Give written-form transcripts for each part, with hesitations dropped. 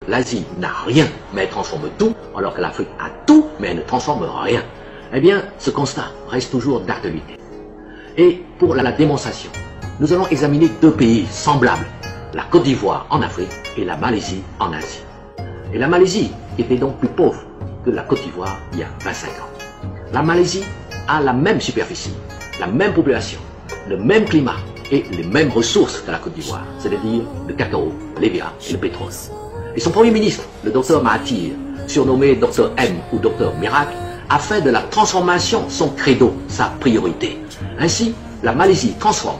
l'Asie n'a rien, mais elle transforme tout, alors que l'Afrique a tout, mais elle ne transforme rien. Eh bien, ce constat reste toujours d'actualité. Et pour la démonstration, nous allons examiner deux pays semblables, la Côte d'Ivoire en Afrique et la Malaisie en Asie. Et la Malaisie était donc plus pauvre que la Côte d'Ivoire il y a 25 ans. La Malaisie a la même superficie, la même population, le même climat et les mêmes ressources que la Côte d'Ivoire, c'est-à-dire le cacao, l'EVA et le pétrole. Et son premier ministre, le docteur Mahathir, surnommé Dr M ou Dr Miracle, a fait de la transformation son credo, sa priorité. Ainsi, la Malaisie transforme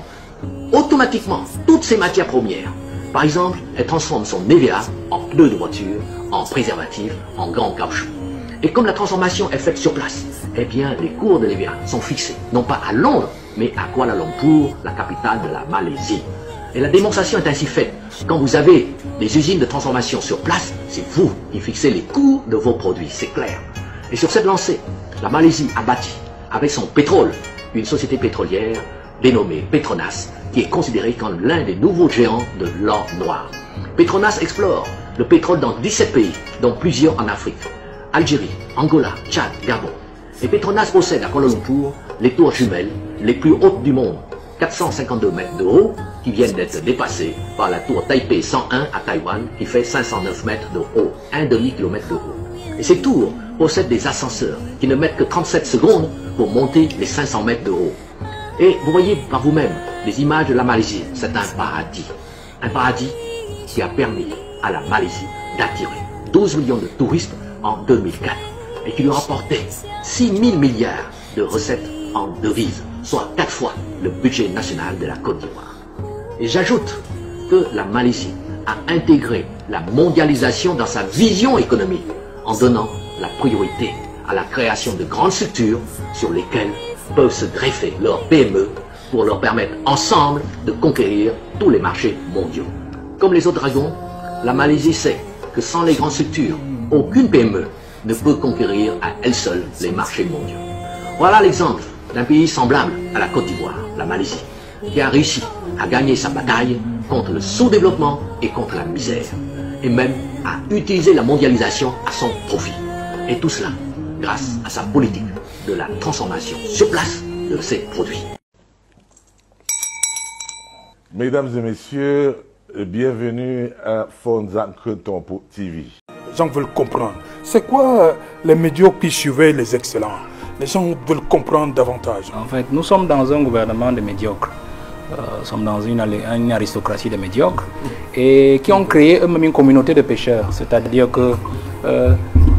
automatiquement toutes ses matières premières. Par exemple, elle transforme son EVA en pneus de voiture, en préservatifs, en gants caoutchouc. Et comme la transformation est faite sur place, eh bien, les cours de l'EVA sont fixés, non pas à Londres, mais à Kuala Lumpur, la capitale de la Malaisie. Et la démonstration est ainsi faite. Quand vous avez des usines de transformation sur place, c'est vous qui fixez les coûts de vos produits, c'est clair. Et sur cette lancée, la Malaisie a bâti, avec son pétrole, une société pétrolière dénommée Petronas, qui est considérée comme l'un des nouveaux géants de l'or noir. Petronas explore le pétrole dans 17 pays, dont plusieurs en Afrique. Algérie, Angola, Tchad, Gabon. Et Petronas possède à Kuala Lumpur les tours jumelles les plus hautes du monde, 452 mètres de haut, qui viennent d'être dépassées par la tour Taipei 101 à Taïwan, qui fait 509 mètres de haut, un demi-kilomètre de haut. Et ces tours possèdent des ascenseurs qui ne mettent que 37 secondes pour monter les 500 mètres de haut. Et vous voyez par vous-même les images de la Malaisie, c'est un paradis. Un paradis qui a permis à la Malaisie d'attirer 12 millions de touristes en 2004 et qui lui rapportait 6 000 milliards de recettes en devises, soit 4 fois le budget national de la Côte d'Ivoire. Et j'ajoute que la Malaisie a intégré la mondialisation dans sa vision économique en donnant la priorité à la création de grandes structures sur lesquelles peuvent se greffer leurs PME pour leur permettre ensemble de conquérir tous les marchés mondiaux. Comme les autres dragons, la Malaisie sait que sans les grandes structures, aucune PME ne peut conquérir à elle seule les marchés mondiaux. Voilà l'exemple d'un pays semblable à la Côte d'Ivoire, la Malaisie, qui a réussi à gagner sa bataille contre le sous-développement et contre la misère, et même à utiliser la mondialisation à son profit. Et tout cela grâce à sa politique de la transformation sur place de ses produits. Mesdames et messieurs, bienvenue à Fonzak Tompo TV. Les gens veulent comprendre. C'est quoi les médiocres qui suivaient les excellents? Les gens veulent comprendre davantage. En fait, nous sommes dans un gouvernement de médiocres. Nous sommes dans une aristocratie de médiocres et qui ont créé eux-mêmes une communauté de pêcheurs. C'est-à-dire que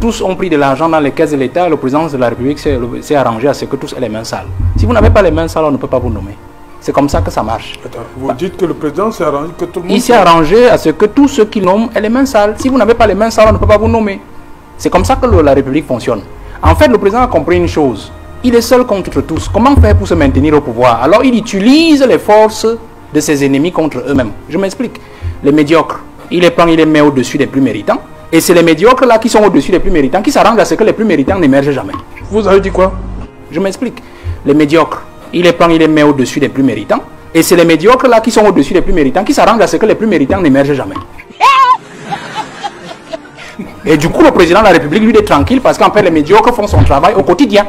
tous ont pris de l'argent dans les caisses de l'État. Le président de la République s'est arrangé à ce que tous aient les mains sales. Si vous n'avez pas les mains sales, on ne peut pas vous nommer. C'est comme ça que ça marche. Attends, vous dites que le président s'est arrangé, que tout le monde... Il s'est arrangé à ce que tous ceux qui nomment aient les mains sales. Si vous n'avez pas les mains sales, on ne peut pas vous nommer. C'est comme ça que la République fonctionne. En fait, le président a compris une chose. Il est seul contre tous. Comment faire pour se maintenir au pouvoir? Alors il utilise les forces de ses ennemis contre eux-mêmes. Je m'explique. Les médiocres, il les prend, il les met au-dessus des plus méritants. Et c'est les médiocres là qui sont au-dessus des plus méritants qui s'arrangent à ce que les plus méritants n'émergent jamais. Vous avez dit quoi? Je m'explique. Les médiocres, il les prend, il les met au-dessus des plus méritants. Et c'est les médiocres là qui sont au-dessus des plus méritants qui s'arrangent à ce que les plus méritants n'émergent jamais. Et du coup, le président de la République, lui, est tranquille parce qu'en fait, les médiocres font son travail au quotidien.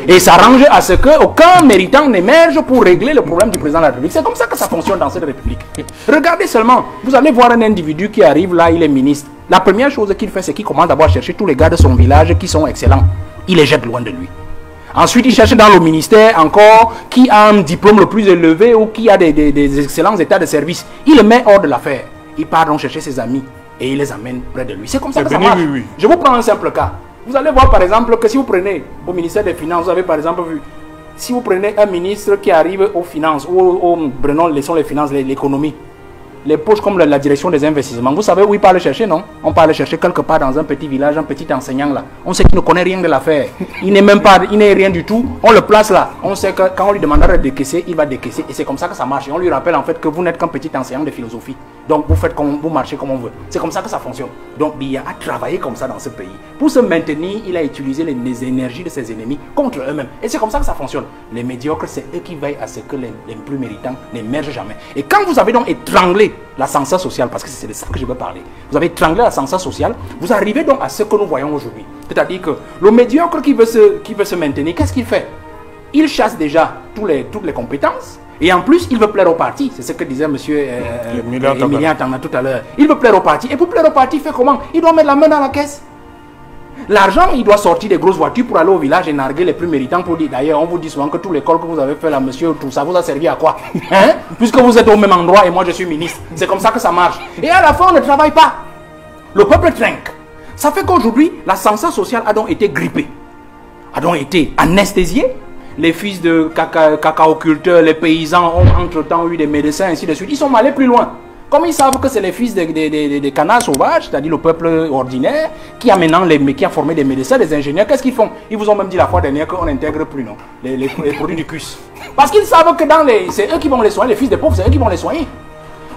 Et s'arrange à ce qu'aucun méritant n'émerge pour régler le problème du président de la République. C'est comme ça que ça fonctionne dans cette République. Regardez seulement, vous allez voir un individu qui arrive là, il est ministre. La première chose qu'il fait, c'est qu'il commence d'abord à chercher tous les gars de son village qui sont excellents. Il les jette loin de lui. Ensuite, il cherche dans le ministère encore qui a un diplôme le plus élevé ou qui a des excellents états de service. Il le met hors de l'affaire. Il part donc chercher ses amis et il les amène près de lui. C'est comme ça que ça marche. Oui. Je vous prends un simple cas. Vous allez voir par exemple que si vous prenez au ministère des Finances, vous avez par exemple vu, si vous prenez un ministre qui arrive aux finances, laissons les finances, l'économie, les poches comme la direction des investissements, vous savez où il part le chercher, non? On part le chercher quelque part dans un petit village, un petit enseignant là. On sait qu'il ne connaît rien de l'affaire. Il n'est même pas, il n'est rien du tout. On le place là. On sait que quand on lui demandera de décaisser, il va décaisser. Et c'est comme ça que ça marche. Et on lui rappelle en fait que vous n'êtes qu'un petit enseignant de philosophie. Donc vous faites comme vous marchez comme on veut. C'est comme ça que ça fonctionne. Donc Biya a travaillé comme ça dans ce pays. Pour se maintenir, il a utilisé les énergies de ses ennemis contre eux-mêmes. Et c'est comme ça que ça fonctionne. Les médiocres, c'est eux qui veillent à ce que les plus méritants n'émergent jamais. Et quand vous avez donc étranglé l'ascenseur social, parce que c'est de ça que je veux parler, vous avez étranglé l'ascenseur social, vous arrivez donc à ce que nous voyons aujourd'hui. C'est-à-dire que le médiocre qui veut se maintenir, qu'est-ce qu'il fait? Il chasse déjà toutes les compétences. Et en plus, il veut plaire au parti. C'est ce que disait M. Emilien Tangna tout à l'heure. Il veut plaire au parti. Et pour plaire au parti, il fait comment? Il doit mettre la main dans la caisse. L'argent, il doit sortir des grosses voitures pour aller au village et narguer les plus méritants pour dire. D'ailleurs, on vous dit souvent que tout l'école que vous avez fait là, monsieur, tout ça vous a servi à quoi? Hein? Puisque vous êtes au même endroit et moi je suis ministre. C'est comme ça que ça marche. Et à la fin, on ne travaille pas. Le peuple trinque. Ça fait qu'aujourd'hui, l'ascenseur social a donc été grippé. A donc été anesthésié. Les fils de cacaoculteurs, les paysans ont entre-temps eu des médecins, ainsi de suite. Ils sont allés plus loin. Comme ils savent que c'est les fils des canards sauvages, c'est-à-dire le peuple ordinaire, qui a maintenant qui a formé des médecins, des ingénieurs, qu'est-ce qu'ils font? Ils vous ont même dit la fois dernière qu'on n'intègre plus non, les produits du CUS. Parce qu'ils savent que c'est eux qui vont les soigner, les fils des pauvres, c'est eux qui vont les soigner.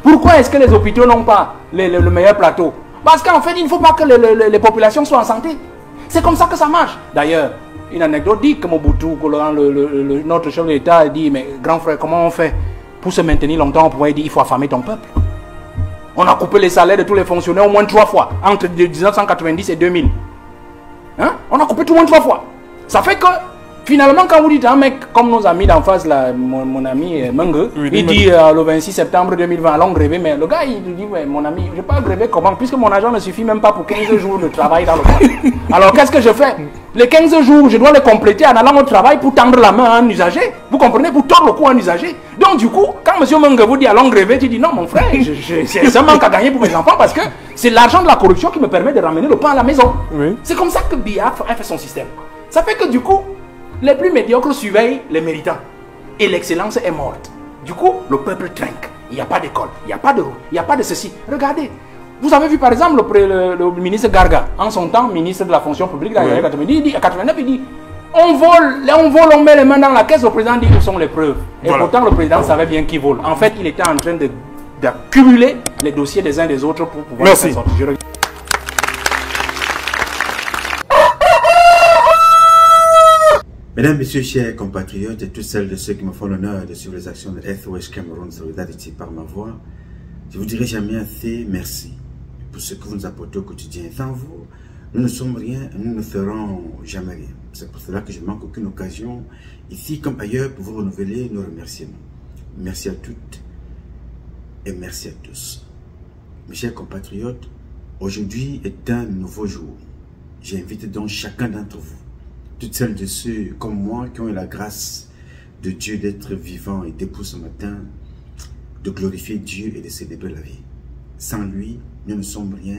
Pourquoi est-ce que les hôpitaux n'ont pas le meilleur plateau? Parce qu'en fait, il ne faut pas que les populations soient en santé. C'est comme ça que ça marche. D'ailleurs, une anecdote dit que Mobutu, notre chef de l'État, dit, mais grand frère, comment on fait pour se maintenir longtemps? On pourrait dire, il faut affamer ton peuple. On a coupé les salaires de tous les fonctionnaires au moins 3 fois, entre 1990 et 2000. Hein? On a coupé tout au moins 3 fois. Ça fait que, finalement, quand vous dites un mec comme nos amis d'en face, là, mon ami Menge, oui, il dit le 26 septembre 2020, allons gréver, mais le gars, il dit, ouais, mon ami, je ne vais pas gréver comment? Puisque mon argent ne suffit même pas pour 15 jours de travail dans le monde. Alors, qu'est-ce que je fais? Les 15 jours, je dois les compléter en allant au travail pour tendre la main à un usager. Vous comprenez? Pour tordre le cou à un usager. Donc, du coup, quand M. Menge vous dit allons gréver, tu dis non, mon frère, c'est un manque à gagner pour mes enfants parce que c'est l'argent de la corruption qui me permet de ramener le pain à la maison. Oui. C'est comme ça que Biya a fait son système. Ça fait que, du coup, les plus médiocres surveillent les méritants. Et l'excellence est morte. Du coup, le peuple trinque. Il n'y a pas d'école, il n'y a pas de route, il n'y a pas de ceci. Regardez, vous avez vu par exemple le ministre Garga, en son temps, ministre de la fonction publique, dans les années 90, il dit, à 89, il dit, on vole, on met les mains dans la caisse, le président dit où sont les preuves. Et voilà. Pourtant, le président savait bien qui vole. En fait, il était en train d'accumuler les dossiers des uns des autres pour pouvoir s'en sortir. Mesdames, Messieurs, chers compatriotes et toutes celles de ceux qui me font l'honneur de suivre les actions de SOS Cameroun Solidarity par ma voix, je vous dirai jamais assez merci pour ce que vous nous apportez au quotidien. Sans vous, nous ne sommes rien, nous ne ferons jamais rien. C'est pour cela que je ne manque aucune occasion, ici comme ailleurs, pour vous renouveler nos remerciements. Merci à toutes et merci à tous. Mes chers compatriotes, aujourd'hui est un nouveau jour. J'invite donc chacun d'entre vous, toutes celles de ceux comme moi qui ont eu la grâce de Dieu d'être vivants et debout ce matin, de glorifier Dieu et de célébrer la vie. Sans lui, nous ne sommes rien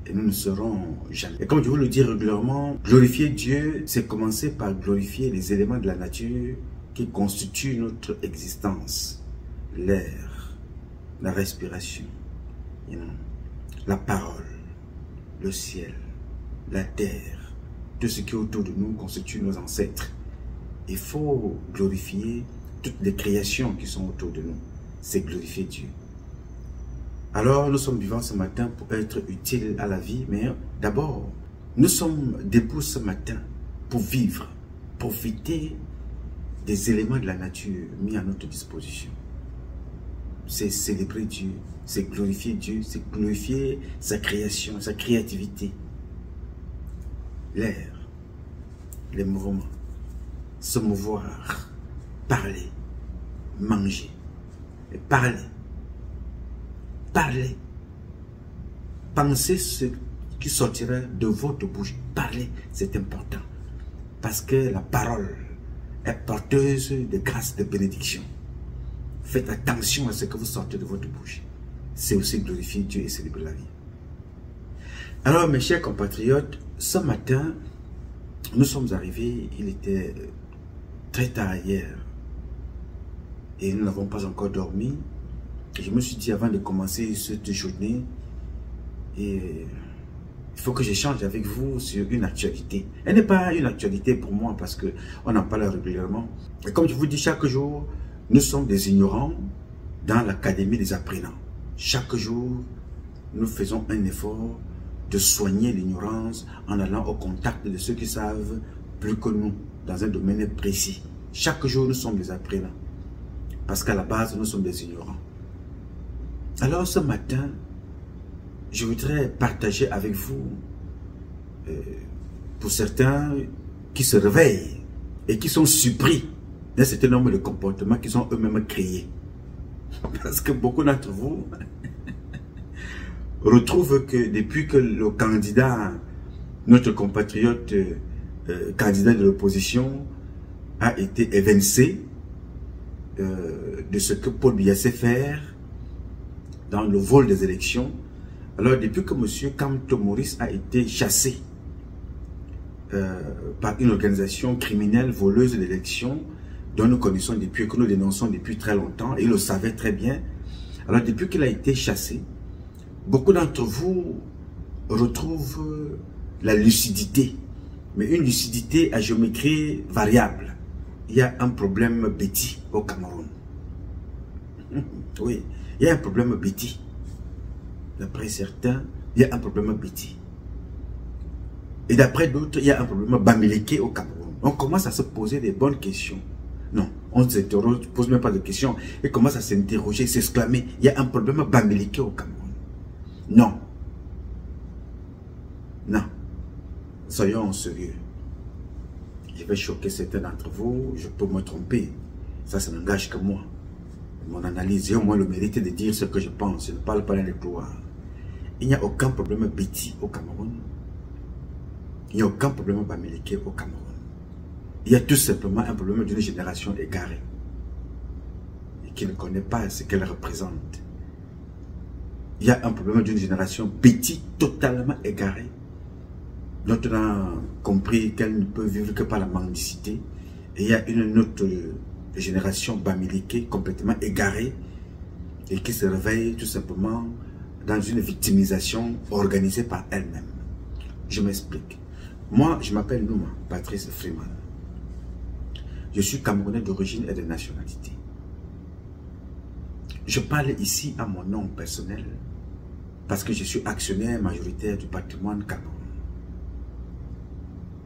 et nous ne serons jamais. Et comme je vous le dis régulièrement, glorifier Dieu, c'est commencer par glorifier les éléments de la nature qui constituent notre existence. L'air, la respiration, la parole, le ciel, la terre. Tout ce qui est autour de nous constitue nos ancêtres. Il faut glorifier toutes les créations qui sont autour de nous. C'est glorifier Dieu. Alors, nous sommes vivants ce matin pour être utiles à la vie, mais d'abord, nous sommes debout ce matin pour vivre, profiter des éléments de la nature mis à notre disposition. C'est célébrer Dieu, c'est glorifier Dieu, c'est glorifier sa création, sa créativité. L'air, les mouvements, se mouvoir, parler, manger, et parler, pensez ce qui sortira de votre bouche, parler, c'est important, parce que la parole est porteuse de grâce, de bénédiction. Faites attention à ce que vous sortez de votre bouche, c'est aussi glorifier Dieu et célébrer la vie. Alors mes chers compatriotes, ce matin, nous sommes arrivés, il était très tard hier et nous n'avons pas encore dormi. Et je me suis dit avant de commencer cette journée, il faut que j'échange avec vous sur une actualité. Elle n'est pas une actualité pour moi parce qu'on en parle régulièrement. Et comme je vous dis chaque jour, nous sommes des ignorants dans l'académie des apprenants. chaque jour, nous faisons un effort de soigner l'ignorance en allant au contact de ceux qui savent plus que nous dans un domaine précis. Chaque jour, nous sommes des apprenants. Parce qu'à la base, nous sommes des ignorants. Alors ce matin, je voudrais partager avec vous, pour certains qui se réveillent et qui sont surpris d'un certain nombre de comportements qu'ils ont eux-mêmes créés. Parce que beaucoup d'entre vous retrouvent que depuis que le candidat, notre compatriote candidat de l'opposition, a été évincé de ce que Paul Biya sait faire dans le vol des élections. Alors depuis que M. Kamto Maurice a été chassé par une organisation criminelle voleuse d'élections dont nous connaissons depuis, que nous dénonçons depuis très longtemps, et il le savait très bien. Alors depuis qu'il a été chassé, beaucoup d'entre vous retrouvent la lucidité, mais une lucidité à géométrie variable. Il y a un problème bêtis au Cameroun. Oui, il y a un problème bêtis. D'après certains, il y a un problème bêtis. Et d'après d'autres, il y a un problème bamileke au Cameroun. On commence à se poser des bonnes questions. Non, on ne se pose même pas de questions. Et commence à s'interroger, s'exclamer. Il y a un problème bamileke au Cameroun. Non. Non. Soyons sérieux. Je vais choquer certains d'entre vous, je peux me tromper. Ça n'engage que moi. Mon analyse, j'ai au moins le mérite de dire ce que je pense. Je ne parle pas dans les couloirs. Il n'y a aucun problème bêtis au Cameroun. Il n'y a aucun problème bamileke au Cameroun. Il y a tout simplement un problème d'une génération égarée. Et qui ne connaît pas ce qu'elle représente. Il y a un problème d'une génération bêtis totalement égarée, dont on a compris qu'elle ne peut vivre que par la mendicité. Et il y a une autre génération bamileke complètement égarée et qui se réveille tout simplement dans une victimisation organisée par elle-même. Je m'explique. Moi, je m'appelle Nouma Patrice Freeman. Je suis Camerounais d'origine et de nationalité. Je parle ici à mon nom personnel parce que je suis actionnaire majoritaire du patrimoine Cameroun.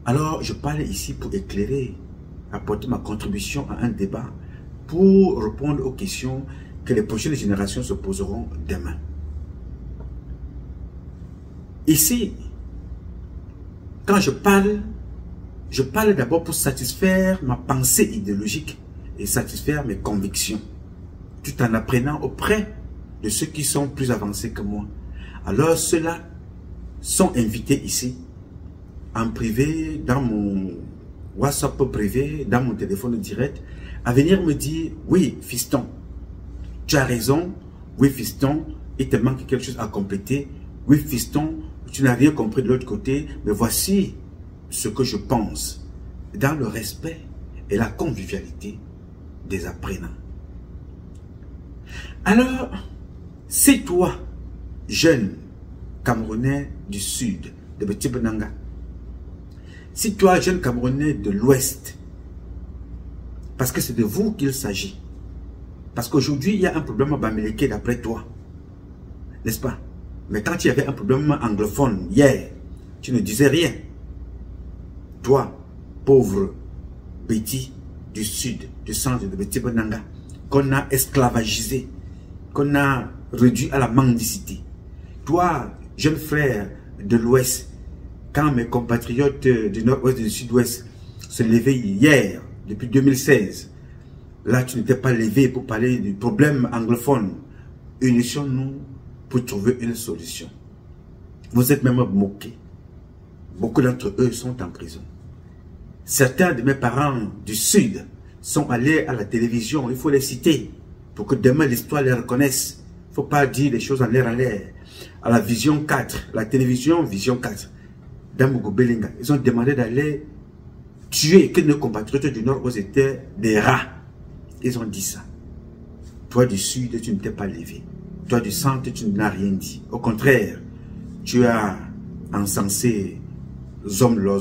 Alors, je parle ici pour éclairer, apporter ma contribution à un débat pour répondre aux questions que les prochaines générations se poseront demain. Ici, quand je parle d'abord pour satisfaire ma pensée idéologique et satisfaire mes convictions, tout en apprenant auprès de ceux qui sont plus avancés que moi. Alors ceux-là sont invités ici, en privé, dans mon WhatsApp privé, dans mon téléphone direct, à venir me dire, oui fiston, tu as raison, oui fiston, il te manque quelque chose à compléter, oui fiston, tu n'as rien compris de l'autre côté, mais voici ce que je pense, dans le respect et la convivialité des apprenants. Alors, c'est toi, jeune Camerounais du Sud, de Petit Benanga, si toi, jeune Camerounais de l'Ouest, parce que c'est de vous qu'il s'agit, parce qu'aujourd'hui, il y a un problème bamileke d'après toi, n'est-ce pas? Mais quand il y avait un problème anglophone hier, tu ne disais rien. Toi, pauvre Béti du Sud, du centre de Petit Benanga, qu'on a esclavagisé, qu'on a réduit à la mendicité. Toi, jeune frère de l'Ouest, quand mes compatriotes du Nord-Ouest et du Sud-Ouest se levaient hier, depuis 2016, là tu n'étais pas levé pour parler du problème anglophone. Unissons-nous pour trouver une solution. Vous êtes même moqués. Beaucoup d'entre eux sont en prison. Certains de mes parents du Sud sont allés à la télévision, il faut les citer, pour que demain l'histoire les reconnaisse. Il ne faut pas dire les choses en l'air à l'air. À la Vision 4, la télévision Vision 4, d'Amougou Belinga, ils ont demandé d'aller tuer que nos compatriotes du Nord-Ouest étaient des rats. Ils ont dit ça. Toi du Sud, tu ne t'es pas levé. Toi du Centre, tu n'as rien dit. Au contraire, tu as encensé Zomlo.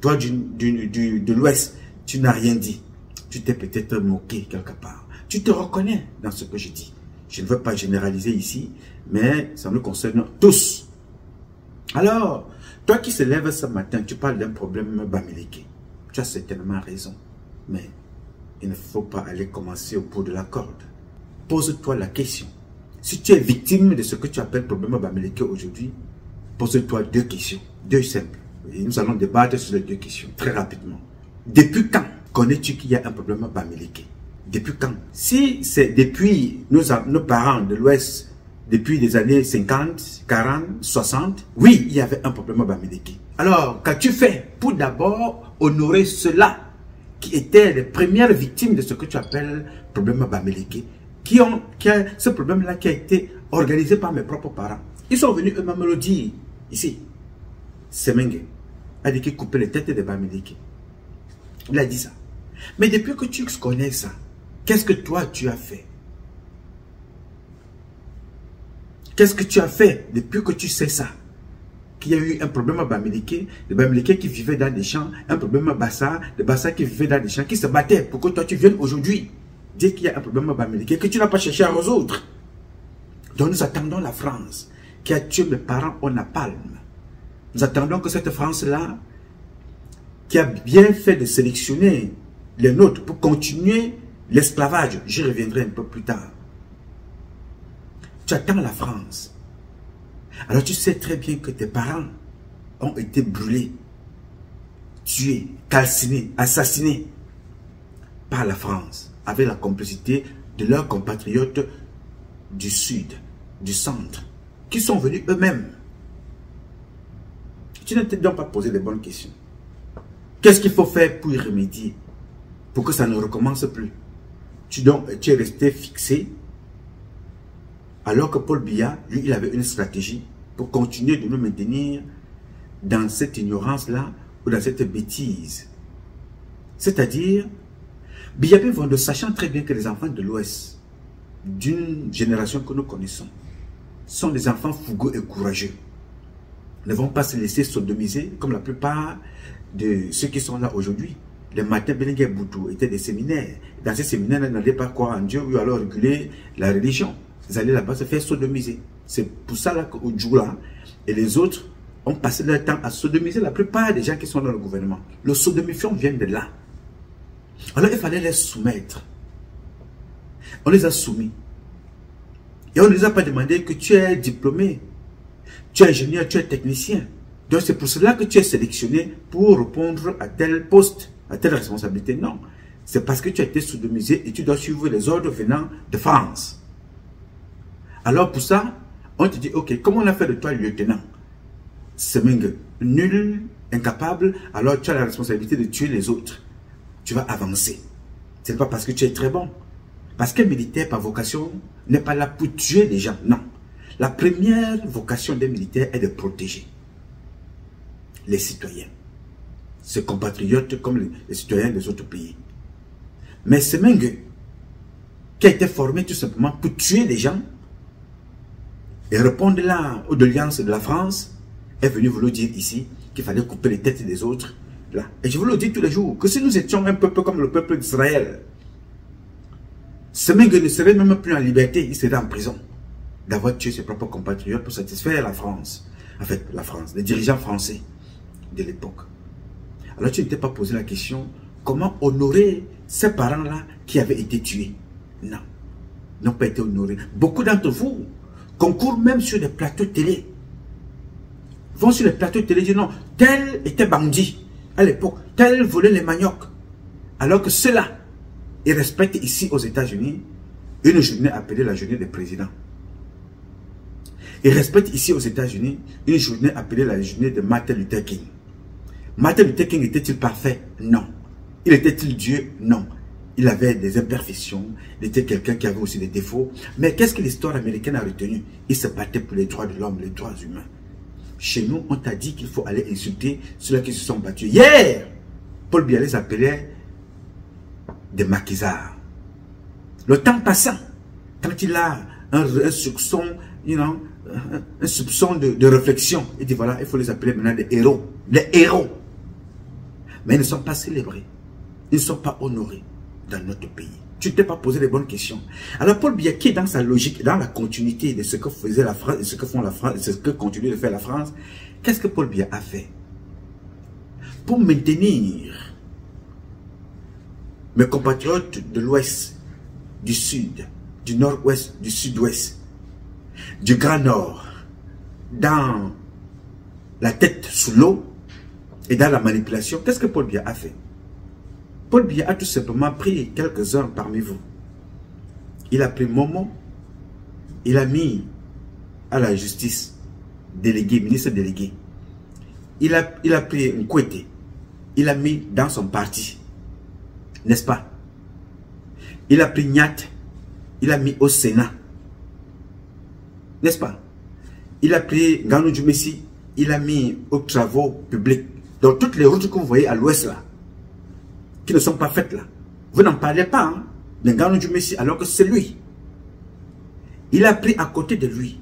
Toi de l'Ouest, tu n'as rien dit. Tu t'es peut-être moqué quelque part. Tu te reconnais dans ce que je dis. Je ne veux pas généraliser ici, mais ça nous concerne tous. Alors, toi qui se lèves ce matin, tu parles d'un problème Bamileke. Tu as certainement raison, mais il ne faut pas aller commencer au bout de la corde. Pose-toi la question. Si tu es victime de ce que tu appelles problème Bamileke aujourd'hui, pose-toi deux questions, deux simples. Et nous allons débattre sur les deux questions très rapidement. Depuis quand connais-tu qu'il y a un problème Bamileke? Depuis quand? Si c'est depuis nos parents de l'Ouest, depuis les années 50, 40, 60, oui, il y avait un problème bamileke. Alors, qu'as-tu fait pour d'abord honorer ceux-là qui étaient les premières victimes de ce que tu appelles problème bamileke, ce problème-là qui a été organisé par mes propres parents. Ils sont venus eux-mêmes me le dire, ici. Semenge a dit qu'il coupait les têtes des bamileke. Il a dit ça. Mais depuis que tu connais ça, qu'est-ce que toi tu as fait? Qu'est-ce que tu as fait depuis que tu sais ça? Qu'il y a eu un problème à Bamileke, les Bamileke qui vivaient dans des champs, un problème à Bassa, les Bassa qui vivaient dans des champs, qui se battaient pour que toi tu viennes aujourd'hui dire qu'il y a un problème à Bamileke que tu n'as pas cherché à résoudre. Donc nous attendons la France qui a tué mes parents au napalm. Nous attendons que cette France-là, qui a bien fait de sélectionner les nôtres pour continuer l'esclavage, j'y reviendrai un peu plus tard. Tu attends la France. Alors tu sais très bien que tes parents ont été brûlés, tués, calcinés, assassinés par la France, avec la complicité de leurs compatriotes du sud, du centre, qui sont venus eux-mêmes. Tu ne t'es donc pas posé les bonnes questions. Qu'est-ce qu'il faut faire pour y remédier, pour que ça ne recommence plus? Tu es resté fixé. Alors que Paul Biya, lui, il avait une stratégie pour continuer de nous maintenir dans cette ignorance-là ou dans cette bêtise. C'est-à-dire, Biya Mvondo, sachant très bien que les enfants de l'Ouest, d'une génération que nous connaissons, sont des enfants fougueux et courageux, ne vont pas se laisser sodomiser comme la plupart de ceux qui sont là aujourd'hui. Les Martin Benengue Boutou étaient des séminaires. Dans ces séminaires, ils n'allaient pas croire en Dieu ou alors réguler la religion. Ils allaient là-bas se faire sodomiser. C'est pour ça qu'Odjoula et les autres ont passé leur temps à sodomiser la plupart des gens qui sont dans le gouvernement. Le sodomifiant vient de là. Alors il fallait les soumettre. On les a soumis. Et on ne les a pas demandé que tu es diplômé, tu es ingénieur, tu es technicien. Donc c'est pour cela que tu es sélectionné pour répondre à tel poste, à telle responsabilité. Non. C'est parce que tu as été sodomisé et tu dois suivre les ordres venant de France. Alors pour ça, on te dit, ok, comment on a fait de toi lieutenant? Semenge, nul, incapable, alors tu as la responsabilité de tuer les autres. Tu vas avancer. Ce n'est pas parce que tu es très bon. Parce qu'un militaire, par vocation, n'est pas là pour tuer les gens. Non. La première vocation des militaires est de protéger les citoyens, ses compatriotes comme les citoyens des autres pays. Mais Semenge, qui a été formé tout simplement pour tuer les gens, et répondre là aux doléances de la France, est venu vous le dire ici qu'il fallait couper les têtes des autres. Là. Et je vous le dis tous les jours, que si nous étions un peuple comme le peuple d'Israël, Semenge ne serait même plus en liberté, il serait en prison d'avoir tué ses propres compatriotes pour satisfaire la France. En fait, la France, les dirigeants français de l'époque. Alors tu ne t'es pas posé la question, comment honorer ces parents-là qui avaient été tués? Non, ils n'ont pas été honorés. Beaucoup d'entre vous concourent même sur des plateaux télé. Vont sur les plateaux télé et disent non, tel était bandit à l'époque, tel volait les maniocs. Alors que ceux-là, ils respectent ici aux États-Unis une journée appelée la journée des présidents. Ils respectent ici aux États-Unis une journée appelée la journée de Martin Luther King. Martin Luther King était-il parfait? Non. Il était-il Dieu? Non. Il avait des imperfections, il était quelqu'un qui avait aussi des défauts. Mais qu'est-ce que l'histoire américaine a retenu? Il se battait pour les droits de l'homme, les droits humains. Chez nous, on t'a dit qu'il faut aller insulter ceux-là qui se sont battus. Hier, Paul Biya les appelait des maquisards. Le temps passant, quand il a un soupçon, un soupçon de réflexion, il dit voilà, il faut les appeler maintenant des héros. Des héros. Mais ils ne sont pas célébrés. Ils ne sont pas honorés dans notre pays. Tu ne t'es pas posé les bonnes questions. Alors Paul Biya, qui est dans sa logique, dans la continuité de ce que faisait la France, de ce que font la France, de ce que continue de faire la France, qu'est-ce que Paul Biya a fait? Pour maintenir mes compatriotes de l'Ouest, du Sud, du Nord-Ouest, du Sud-Ouest, du Grand Nord, dans la tête sous l'eau et dans la manipulation, qu'est-ce que Paul Biya a fait? Paul Biya a tout simplement pris quelques-uns parmi vous. Il a pris Momo, il a mis à la justice délégué, ministre délégué. Il a pris Nkwete, il a mis dans son parti, n'est-ce pas? Il a pris Nyat, il a mis au Sénat, n'est-ce pas? Il a pris Nganou Djoumessi, il a mis aux travaux publics. Donc toutes les routes que vous voyez à l'ouest là, qui ne sont pas faites là, vous n'en parlez pas, hein, de Nganou Djoumessi, alors que c'est lui. Il a pris à côté de lui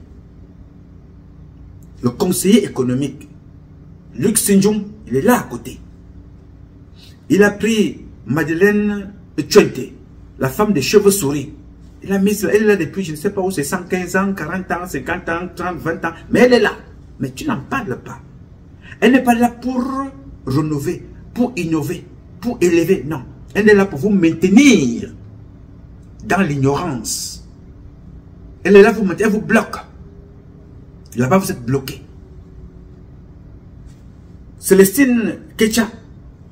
le conseiller économique, Luc Sinjoum, il est là à côté. Il a pris Madeleine Tchouente, la femme des cheveux souris. Il a mis, elle est là depuis, je ne sais pas où, c'est 115 ans, 40 ans, 50 ans, 30, 20 ans. Mais elle est là. Mais tu n'en parles pas. Elle n'est pas là pour rénover, pour innover, pour élever. Non. Elle est là pour vous maintenir dans l'ignorance. Elle est là pour vous maintenir, elle vous bloque. Là-bas, vous êtes bloqué. Célestine Ketcha,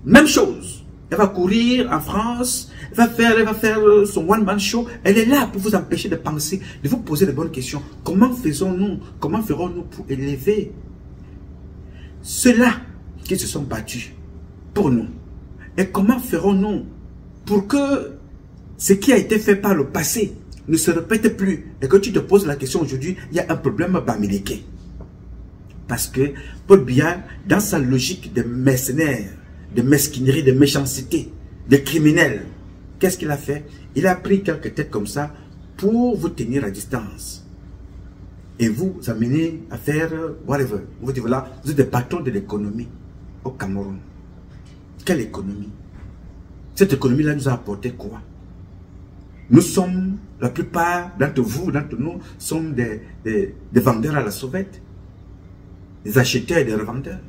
même chose. Elle va courir en France, elle va faire son one-man show. Elle est là pour vous empêcher de penser, de vous poser de bonnes questions. Comment faisons-nous, comment ferons-nous pour élever ceux-là qui se sont battus pour nous? Et comment ferons-nous pour que ce qui a été fait par le passé ne se répète plus? Et que tu te poses la question aujourd'hui, il y a un problème bamileke. Parce que Paul Biya, dans sa logique de mercenaires, de mesquinerie, de méchanceté, de criminels, qu'est-ce qu'il a fait? Il a pris quelques têtes comme ça pour vous tenir à distance. Et vous amener à faire whatever. Vous dites voilà, vous êtes des patrons de l'économie au Cameroun. Quelle économie? Cette économie-là nous a apporté quoi? Nous sommes, la plupart d'entre vous, d'entre nous, sommes des vendeurs à la sauvette, des acheteurs et des revendeurs.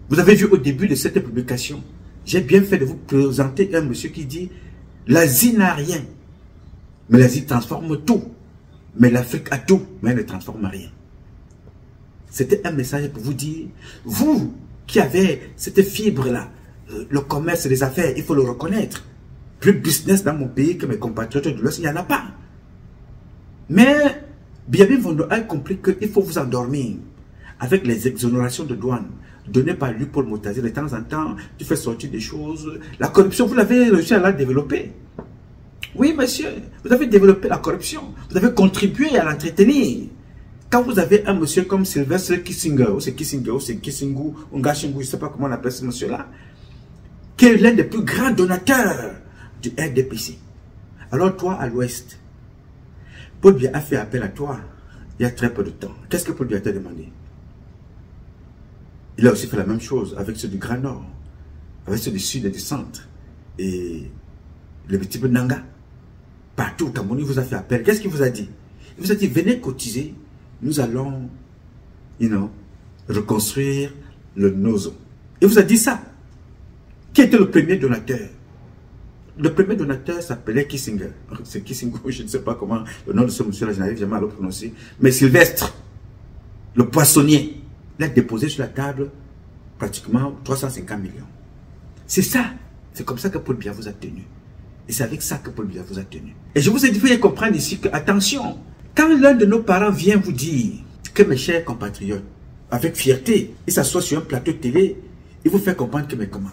Vous avez vu au début de cette publication, j'ai bien fait de vous présenter un monsieur qui dit l'Asie n'a rien, mais l'Asie transforme tout. Mais l'Afrique a tout, mais elle ne transforme rien. C'était un message pour vous dire, vous qui avez cette fibre-là, le commerce et les affaires, il faut le reconnaître. Plus business dans mon pays que mes compatriotes de l'Ouest, il n'y en a pas. Mais Biabi Vondo a compris qu'il faut vous endormir avec les exonérations de douane données par lui, Paul Moutazi. De temps en temps, tu fais sortir des choses. La corruption, vous l'avez réussi à la développer. Oui, monsieur, vous avez développé la corruption. Vous avez contribué à l'entretenir. Quand vous avez un monsieur comme Sylvestre Kissinger, ou c'est Kissinger, ou c'est Kissingu, ou Ngashingu, je ne sais pas comment on appelle ce monsieur-là, qui est l'un des plus grands donateurs du RDPC. Alors toi, à l'Ouest, Paul Biya a fait appel à toi il y a très peu de temps. Qu'est-ce que Paul Biya t'a demandé? Il a aussi fait la même chose avec ceux du Grand Nord, avec ceux du Sud et du Centre. Et le petit peu Nanga, partout au Cameroun, il vous a fait appel. Qu'est-ce qu'il vous a dit? Il vous a dit, venez cotiser, nous allons, reconstruire le Nozo. Il vous a dit ça. Qui était le premier donateur? Le premier donateur s'appelait Kissinger. C'est Kissinger, je ne sais pas comment le nom de ce monsieur-là, je n'arrive jamais à le prononcer. Mais Sylvestre, le poissonnier, il a déposé sur la table pratiquement 350 millions. C'est ça. C'est comme ça que Paul Biya vous a tenu. Et c'est avec ça que Paul Biya vous a tenu. Et je vous ai dit, il faut comprendre ici que, attention, quand l'un de nos parents vient vous dire que mes chers compatriotes, avec fierté, il s'assoit sur un plateau de télé, il vous fait comprendre que, mais comment?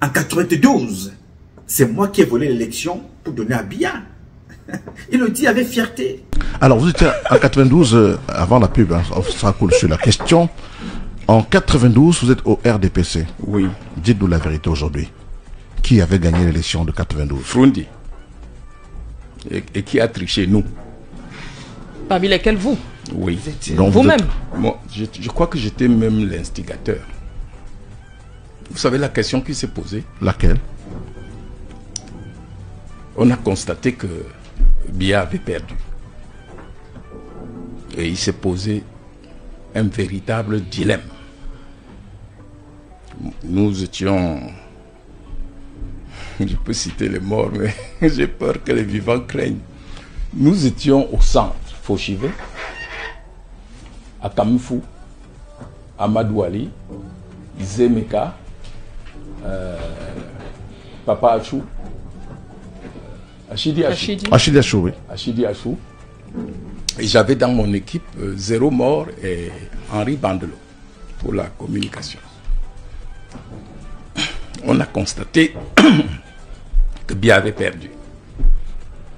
En 92, c'est moi qui ai volé l'élection pour donner à Biya. Il le dit avec fierté. Alors, vous étiez en 92, avant la pub, hein, ça coule sur la question. En 92, vous êtes au RDPC. Oui. Dites-nous la vérité aujourd'hui. Qui avait gagné l'élection de 92? Frundi. Et qui a triché, nous? Parmi lesquels vous? Oui. Vous-même? Moi, je crois que j'étais même l'instigateur. Vous savez la question qui s'est posée? Laquelle? on a constaté que Biya avait perdu. Et il s'est posé un véritable dilemme. Nous étions... Je peux citer les morts, mais j'ai peur que les vivants craignent. Nous étions au centre, Fauchivé, à Kamifou, à Madouali, Zemeka, Papa Achou, Achidi Achou, oui. Achidi Achou. Et j'avais dans mon équipe Zéro Mort et Henri Bandelo pour la communication. On a constaté que Biya avait perdu.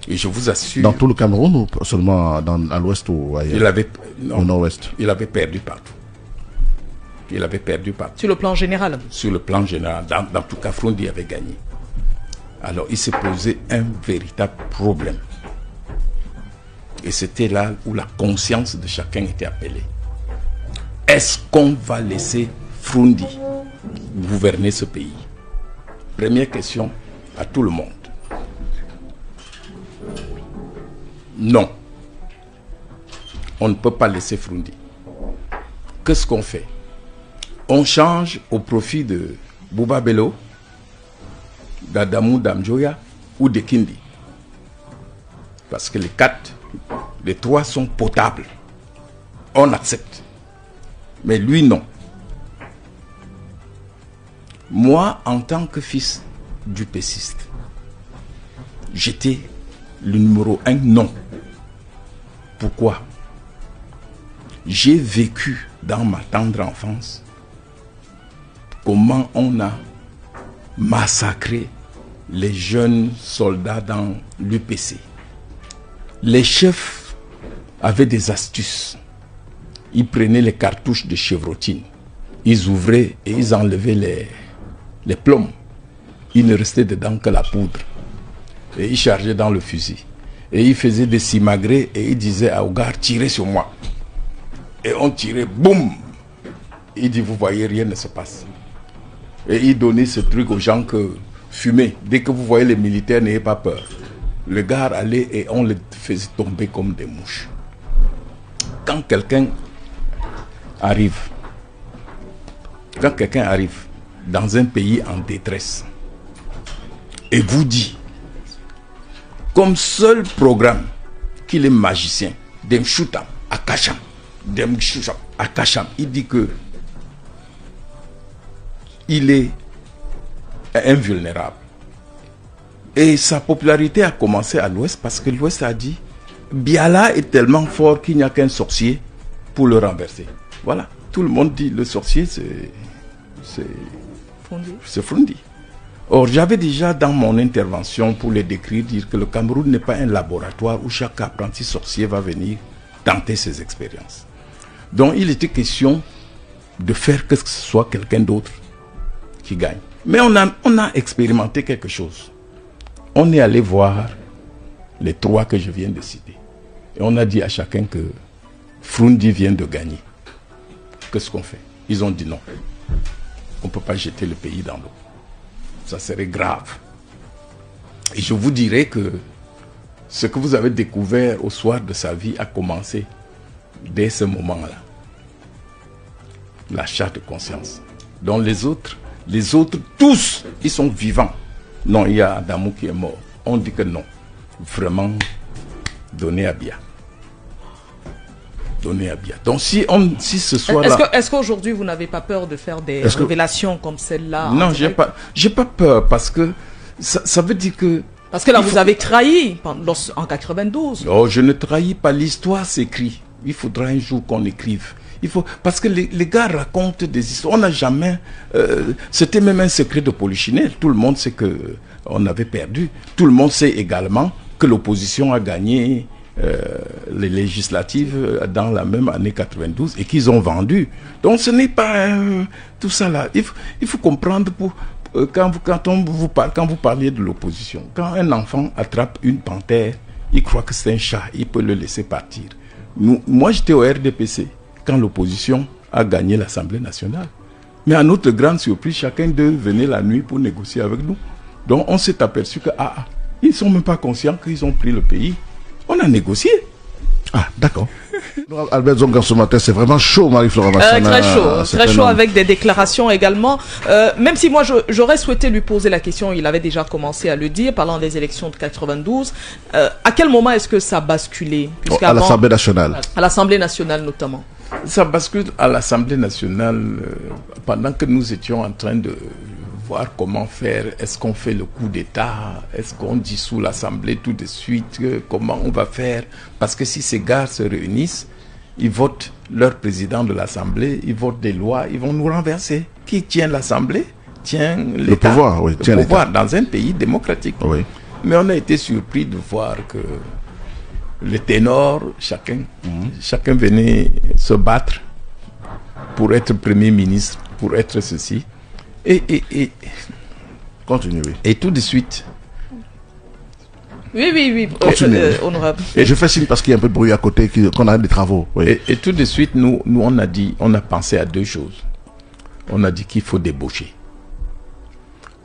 Et je vous assure... Dans tout le Cameroun ou seulement à l'ouest ou ailleurs? Au nord-ouest. Il avait perdu partout. Il avait perdu partout. Sur le plan général? Sur le plan général. Dans tout cas, Frondi avait gagné. Alors, il s'est posé un véritable problème. Et c'était là où la conscience de chacun était appelée. Est-ce qu'on va laisser Frondi gouverner ce pays? Première question à tout le monde. Non. On ne peut pas laisser Frondi. Qu'est-ce qu'on fait? On change au profit de Bouba Bello, d'Adamou Damjoya ou de Kindi. Parce que les trois sont potables. On accepte. Mais lui, non. Moi, en tant que fils du péciste, j'étais le numéro 1 non. Pourquoi? J'ai vécu dans ma tendre enfance comment on a massacré les jeunes soldats dans l'UPC. Les chefs avaient des astuces. Ils prenaient les cartouches de chevrotine, ils ouvraient et ils enlevaient les plombs. Il ne restait dedans que la poudre. Et ils chargeaient dans le fusil. Et ils faisaient des simagrées et ils disaient à Ougar, tirez sur moi. Et on tirait, boum. Il dit, vous voyez, rien ne se passe. Et il donnait ce truc aux gens que fumez. Dès que vous voyez les militaires, n'ayez pas peur. Le gars allait et on les faisait tomber comme des mouches. Quand quelqu'un arrive dans un pays en détresse et vous dit comme seul programme qu'il est magicien, Demchoutam à Kacham, il dit que il est invulnérable. Et sa popularité a commencé à l'Ouest parce que l'Ouest a dit Biala est tellement fort qu'il n'y a qu'un sorcier pour le renverser. Voilà, tout le monde dit le sorcier c'est Frondi. Or, j'avais déjà dans mon intervention pour les décrire, dire que le Cameroun n'est pas un laboratoire où chaque apprenti sorcier va venir tenter ses expériences. Donc, il était question de faire que ce soit quelqu'un d'autre qui gagne. Mais on a expérimenté quelque chose. On est allé voir les trois que je viens de citer. Et on a dit à chacun que Frondi vient de gagner. Qu'est-ce qu'on fait? Ils ont dit non. On ne peut pas jeter le pays dans l'eau. Ça serait grave. Et je vous dirais que ce que vous avez découvert au soir de sa vie a commencé dès ce moment-là. L'achat de conscience. Donc les autres, tous, ils sont vivants. Non, il y a Adamou qui est mort. On dit que non. Vraiment, donner à Biya. Donner à Biya. Donc si ce soir-là... Est-ce qu'aujourd'hui vous n'avez pas peur de faire des révélations comme celle-là? Non, j'ai pas peur parce que ça veut dire que... Parce que là vous avez trahi en 92. Non, je ne trahis pas. L'histoire s'écrit. Il faudra un jour qu'on écrive. Parce que les gars racontent des histoires. On n'a jamais... c'était même un secret de Polichinelle. Tout le monde sait qu'on avait perdu. Tout le monde sait également que l'opposition a gagné les législatives dans la même année 92 et qu'ils ont vendu. Donc ce n'est pas tout ça là. Il faut comprendre quand vous parliez de l'opposition. Quand un enfant attrape une panthère, il croit que c'est un chat, il peut le laisser partir. Moi j'étais au RDPC quand l'opposition a gagné l'Assemblée nationale. Mais à notre grande surprise, chacun d'eux venait la nuit pour négocier avec nous. Donc on s'est aperçu que Ils ne sont même pas conscients qu'ils ont pris le pays. On a négocié. Ah, d'accord. Albert Zonga ce matin, c'est vraiment chaud, Marie-Florent Massana. Très chaud avec des déclarations également. Même si moi j'aurais souhaité lui poser la question, il avait déjà commencé à le dire, parlant des élections de 92. À quel moment est-ce que ça a basculé? À l'Assemblée nationale. À l'Assemblée nationale notamment. Ça bascule à l'Assemblée nationale pendant que nous étions en train de voir comment faire. Est-ce qu'on fait le coup d'État? Est-ce qu'on dissout l'Assemblée tout de suite? Comment on va faire? Parce que si ces gars se réunissent, ils votent leur président de l'Assemblée, ils votent des lois, ils vont nous renverser. Qui tient l'Assemblée? Tient l'État. Le pouvoir, oui. Le pouvoir dans un pays démocratique. Oui. Mais on a été surpris de voir que les ténors, chacun venait se battre pour être Premier ministre, pour être ceci. Et continue, oui. Et tout de suite. Oui, honorable. Et je fais signe parce qu'il y a un peu de bruit à côté, qu'on a des travaux. Oui. Et tout de suite, nous on a pensé à deux choses. On a dit qu'il faut débaucher.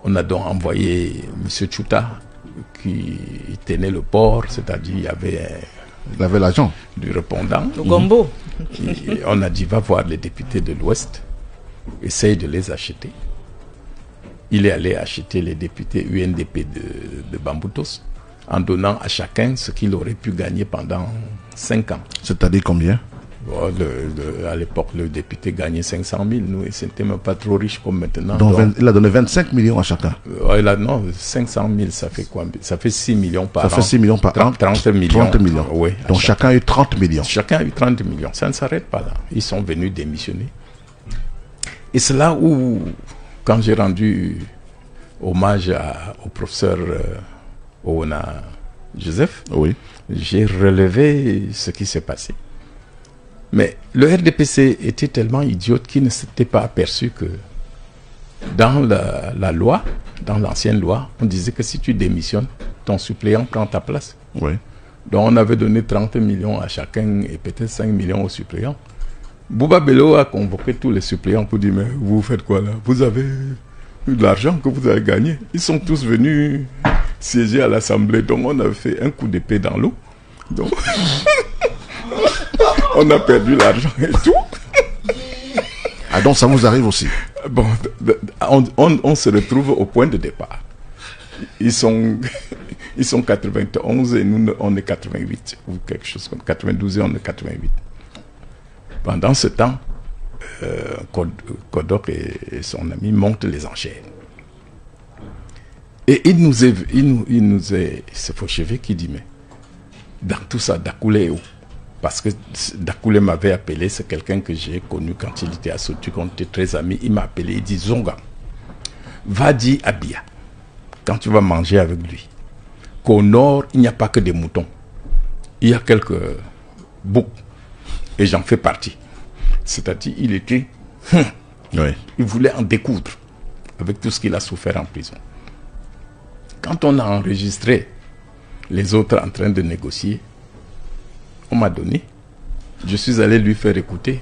On a donc envoyé M. Tchouta, qui tenait le port, c'est-à-dire il y avait l'agent du répondant. Le gombo. On a dit, va voir les députés de l'Ouest, essaye de les acheter. Il est allé acheter les députés UNDP de Bamboutos en donnant à chacun ce qu'il aurait pu gagner pendant 5 ans. C'est-à-dire combien? À l'époque, le député gagnait 500 000. Nous, c'était même pas trop riche comme maintenant. Donc, il a donné 25 millions à chacun. Non, 500 000, ça fait quoi? Ça fait 6 millions par an. Ça fait 6 millions par an. 30 millions. 30 millions. Oui. Donc, chacun a eu 30 millions. Chacun a eu 30 millions. Ça ne s'arrête pas là. Ils sont venus démissionner. Et c'est là où, quand j'ai rendu hommage au professeur Oona Joseph, oui, j'ai relevé ce qui s'est passé. Mais le RDPC était tellement idiote qu'il ne s'était pas aperçu que dans la loi, dans l'ancienne loi, on disait que si tu démissionnes, ton suppléant prend ta place. Oui. Donc on avait donné 30 millions à chacun et peut-être 5 millions aux suppléants. Bouba Bello a convoqué tous les suppléants pour dire, mais vous faites quoi là? Vous avez eu de l'argent que vous avez gagné. Ils sont tous venus siéger à l'Assemblée. Donc on a fait un coup d'épée dans l'eau. Donc on a perdu l'argent et tout. Ah donc ça vous arrive aussi? Bon, on se retrouve au point de départ. Ils sont 91 et nous on est 88 ou quelque chose comme 92 et on est 88. Pendant ce temps, Kodok et son ami montent les enchères. Et il nous est c'est Fauchevé qui dit, mais dans tout ça, Dakoulé est où? Parce que Dakoulé m'avait appelé, c'est quelqu'un que j'ai connu quand il était à Sotuk, on était très amis. Il m'a appelé, il dit, Zonga, va dire à Bia, quand tu vas manger avec lui, qu'au nord, il n'y a pas que des moutons. Il y a quelques boucs. Et j'en fais partie. C'est-à-dire, il était... Oui. Il voulait en découdre avec tout ce qu'il a souffert en prison. Quand on a enregistré les autres en train de négocier, on m'a donné. Je suis allé lui faire écouter.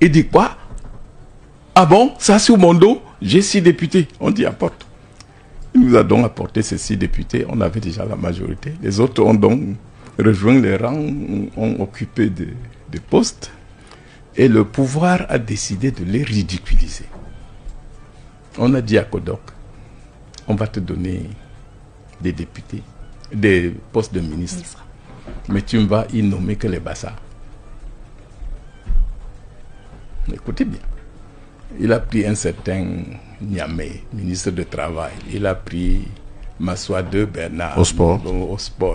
Il dit quoi? Ah bon? Ça sur mon dos? J'ai 6 députés. On dit apporte. Il nous a donc apporté ces 6 députés. On avait déjà la majorité. Les autres ont donc rejoint les rangs, ont occupé des postes. Et le pouvoir a décidé de les ridiculiser. On a dit à Kodok, on va te donner des députés, des postes de ministre. Mais tu ne vas y nommer que les bassards. Écoutez bien. Il a pris un certain Niamey, ministre de Travail. Il a pris Massoua de Bernard. Au sport.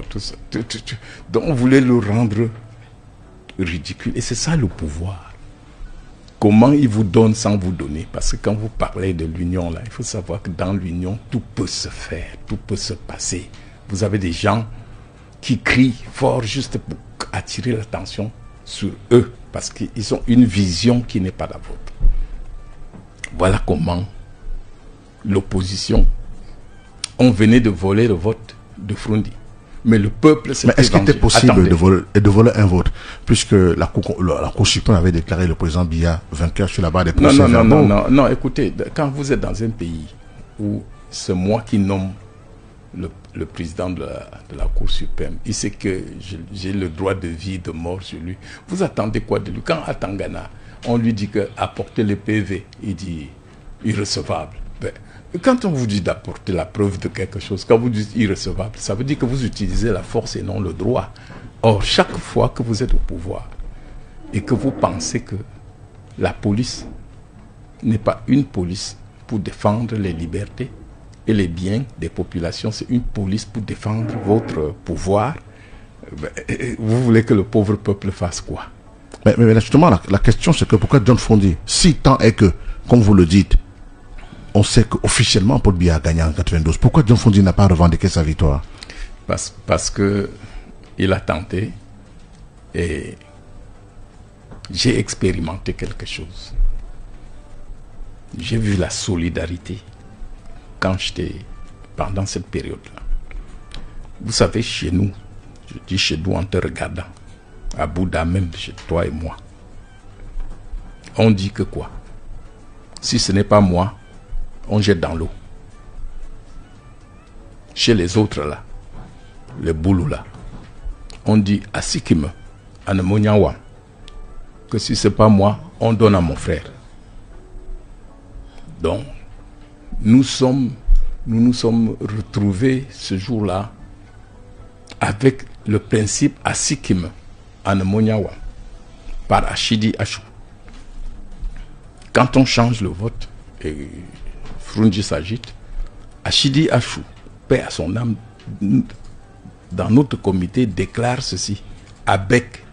Tout ça. Donc on voulait le rendre ridicule. Et c'est ça le pouvoir. Comment il vous donne sans vous donner? Parce que quand vous parlez de l'union, là, il faut savoir que dans l'union, tout peut se faire, tout peut se passer. Vous avez des gens qui crient fort juste pour attirer l'attention sur eux, parce qu'ils ont une vision qui n'est pas la vôtre. Voilà comment l'opposition, on venait de voler le vote de Frundi. Mais le peuple s'est... Mais est-ce qu'il était possible de voler un vote, puisque la Cour suprême avait déclaré le président Biya vainqueur sur la base des procès non, écoutez, quand vous êtes dans un pays où c'est moi qui nomme le président de la Cour suprême. Il sait que j'ai le droit de vie, de mort sur lui. Vous attendez quoi de lui? Quand à Tangana, on lui dit qu'apporter le PV, il dit irrecevable. Ben, quand on vous dit d'apporter la preuve de quelque chose, quand vous dites irrecevable, ça veut dire que vous utilisez la force et non le droit. Or, chaque fois que vous êtes au pouvoir et que vous pensez que la police n'est pas une police pour défendre les libertés et les biens des populations, c'est une police pour défendre votre pouvoir, vous voulez que le pauvre peuple fasse quoi? Mais justement, la question c'est que pourquoi John Fondi, si tant est que, comme vous le dites, on sait qu'officiellement Paul Biya a gagné en 92, pourquoi John Fondi n'a pas revendiqué sa victoire? Parce que il a tenté et j'ai expérimenté quelque chose. J'ai vu la solidarité quand j'étais pendant cette période-là. Vous savez, chez nous, je dis chez nous en te regardant, à Bouddha même, chez toi et moi, on dit que quoi? Si ce n'est pas moi, on jette dans l'eau. Chez les autres là, les boulous là, on dit à Sikime, à Nemonyawa, que si ce n'est pas moi, on donne à mon frère. Donc, nous nous sommes retrouvés ce jour-là avec le principe à Sikime, à Nemonyawa, par Achidi Achou. Quand on change le vote, et Frunji s'agite, Achidi Achou, paix à son âme, dans notre comité déclare ceci, avec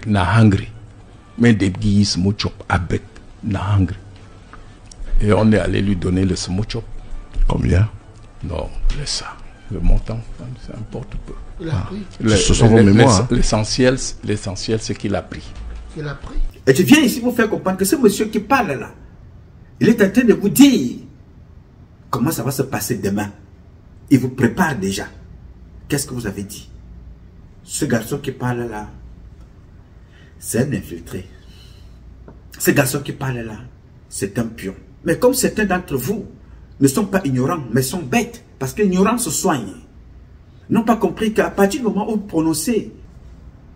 Nahangri, mais des guises Smochop, avec Nahangri. Et on est allé lui donner le Smochop. Combien? Non, laisse ça. Le montant, ça importe peu. Il a pris. Ce sont vos mémoires. L'essentiel, c'est qu'il a pris. Il a pris. Et je viens ici pour faire comprendre que ce monsieur qui parle là, il est en train de vous dire comment ça va se passer demain. Il vous prépare déjà. Qu'est-ce que vous avez dit? Ce garçon qui parle là, c'est un infiltré. Ce garçon qui parle là, c'est un pion. Mais comme certains d'entre vous ne sont pas ignorants, mais sont bêtes, parce que l'ignorance se soigne, n'ont pas compris qu'à partir du moment où vous prononcez,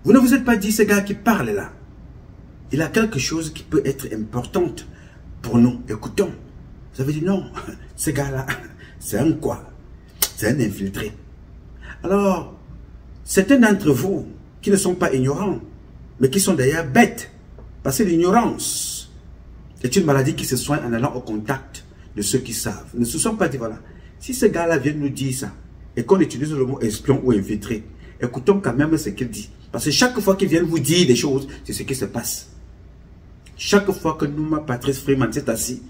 vous ne vous êtes pas dit, ce gars qui parle là, il a quelque chose qui peut être important pour nous. Écoutons. Vous avez dit non, ce gars-là, c'est un quoi? C'est un infiltré. Alors, certains d'entre vous qui ne sont pas ignorants, mais qui sont d'ailleurs bêtes, parce que l'ignorance est une maladie qui se soigne en allant au contact de ceux qui savent. Ne se sont pas dit, voilà, si ce gars-là vient nous dire ça, et qu'on utilise le mot espion ou infiltré, écoutons quand même ce qu'il dit. Parce que chaque fois qu'il vient vous dire des choses, c'est ce qui se passe. Chaque fois que Nouma Patrice Freeman s'est assis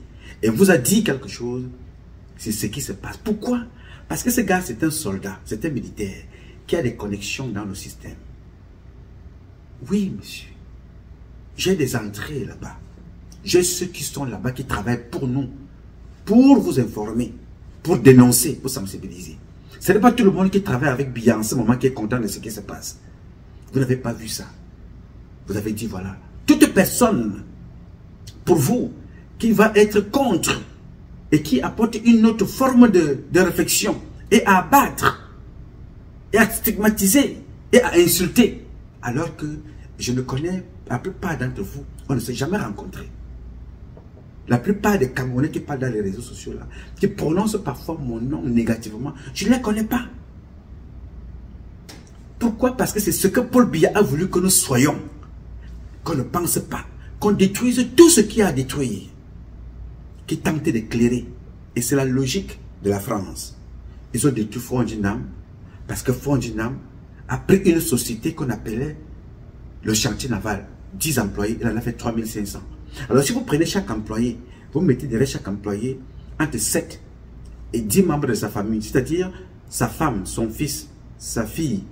et vous a dit quelque chose, c'est ce qui se passe. Pourquoi? Parce que ce gars, c'est un soldat, c'est un militaire qui a des connexions dans le système. Oui, monsieur. J'ai des entrées là-bas. J'ai ceux qui sont là-bas, qui travaillent pour nous, pour vous informer, pour dénoncer, pour sensibiliser. Ce n'est pas tout le monde qui travaille avec Biya en ce moment qui est content de ce qui se passe. Vous n'avez pas vu ça. Vous avez dit, voilà, toute personne, pour vous, qui va être contre et qui apporte une autre forme de réflexion et à abattre, et à stigmatiser, et à insulter, alors que je ne connais la plupart d'entre vous, on ne s'est jamais rencontrés. La plupart des Camerounais qui parlent dans les réseaux sociaux, là, qui prononcent parfois mon nom négativement, je ne les connais pas. Pourquoi? Parce que c'est ce que Paul Biya a voulu que nous soyons. Qu'on ne pense pas. Qu'on détruise tout ce qu'il y a à détruire. Qui tente d'éclairer. Et c'est la logique de la France. Ils ont détruit Fondinam parce que Fondinam a pris une société qu'on appelait le chantier naval. 10 employés, il en a fait 3500. Alors si vous prenez chaque employé, vous mettez derrière chaque employé entre 7 et 10 membres de sa famille. C'est-à-dire sa femme, son fils, sa fille,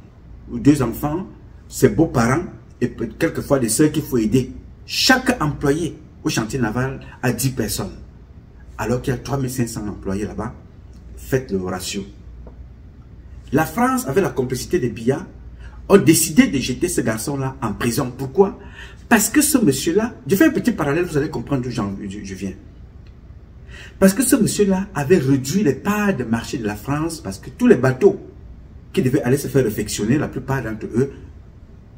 ou 2 enfants, ses beaux-parents et quelquefois des sœurs qu'il faut aider. Chaque employé au chantier naval a 10 personnes. Alors qu'il y a 3500 employés là-bas. Faites le ratio. La France, avec la complicité de Biya, a décidé de jeter ce garçon-là en prison. Pourquoi? Parce que ce monsieur-là, je fais un petit parallèle, vous allez comprendre d'où je viens. Parce que ce monsieur-là avait réduit les parts de marché de la France parce que tous les bateaux qui devaient aller se faire réfectionner, la plupart d'entre eux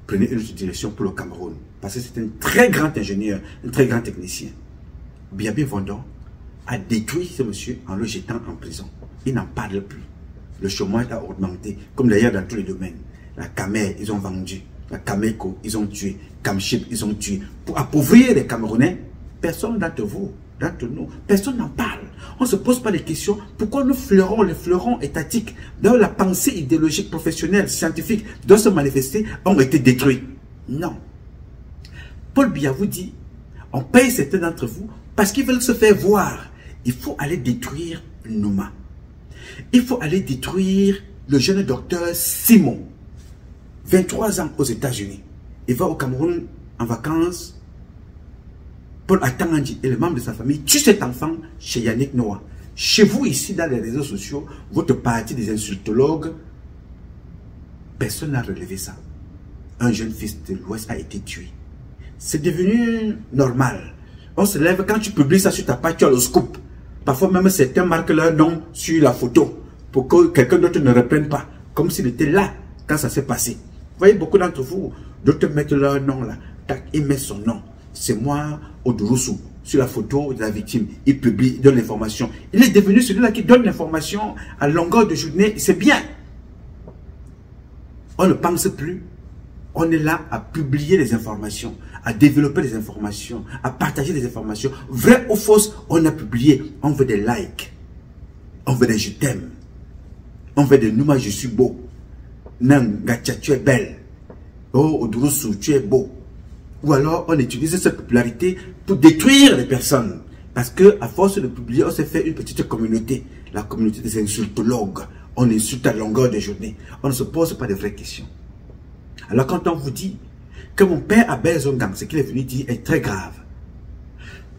prenaient une autre direction pour le Cameroun. Parce que c'était un très grand ingénieur, un très grand technicien. Biabi Vendon a détruit ce monsieur en le jetant en prison. Il n'en parle plus. Le chômage a augmenté, comme d'ailleurs dans tous les domaines. La Camer, ils ont vendu. La Cameco, ils ont tué. Camchip, ils ont tué. Pour appauvrir les Camerounais, personne d'entre vous, d'entre nous, personne n'en parle. On ne se pose pas les questions. Pourquoi nous fleurons les fleurons étatiques, dont la pensée idéologique, professionnelle, scientifique, doit se manifester, ont été détruits? Non. Paul Biya vous dit, on paye certains d'entre vous parce qu'ils veulent se faire voir. Il faut aller détruire Nouma. Il faut aller détruire le jeune docteur Simon, 23 ans aux États-Unis. Il va au Cameroun en vacances. Paul Atangandji et les membres de sa famille tuent cet enfant chez Yannick Noah. Chez vous, ici, dans les réseaux sociaux, votre parti des insultologues, personne n'a relevé ça. Un jeune fils de l'Ouest a été tué. C'est devenu normal. On se lève, quand tu publies ça sur ta page, tu as le scoop. Parfois même certains marquent leur nom sur la photo pour que quelqu'un d'autre ne reprenne pas. Comme s'il était là quand ça s'est passé. Vous voyez, beaucoup d'entre vous, d'autres mettent leur nom là. Tac, ils mettent son nom. C'est moi, Odurusu, sur la photo de la victime. Il publie, il donne l'information. Il est devenu celui-là qui donne l'information à longueur de journée. C'est bien. On ne pense plus. On est là à publier les informations, à développer les informations, à partager les informations. Vrai ou fausse, on a publié. On veut des likes. On veut des je t'aime. On veut des Nouma, je suis beau. Nangacha, tu es belle. Oh, Odurusu, tu es beau. Ou alors, on utilise cette popularité pour détruire les personnes. Parce que, à force de publier, on s'est fait une petite communauté. La communauté des insultologues. On insulte à longueur de journée. On ne se pose pas de vraies questions. Alors quand on vous dit que mon père Albert Zongang, ce qu'il est venu dire est très grave.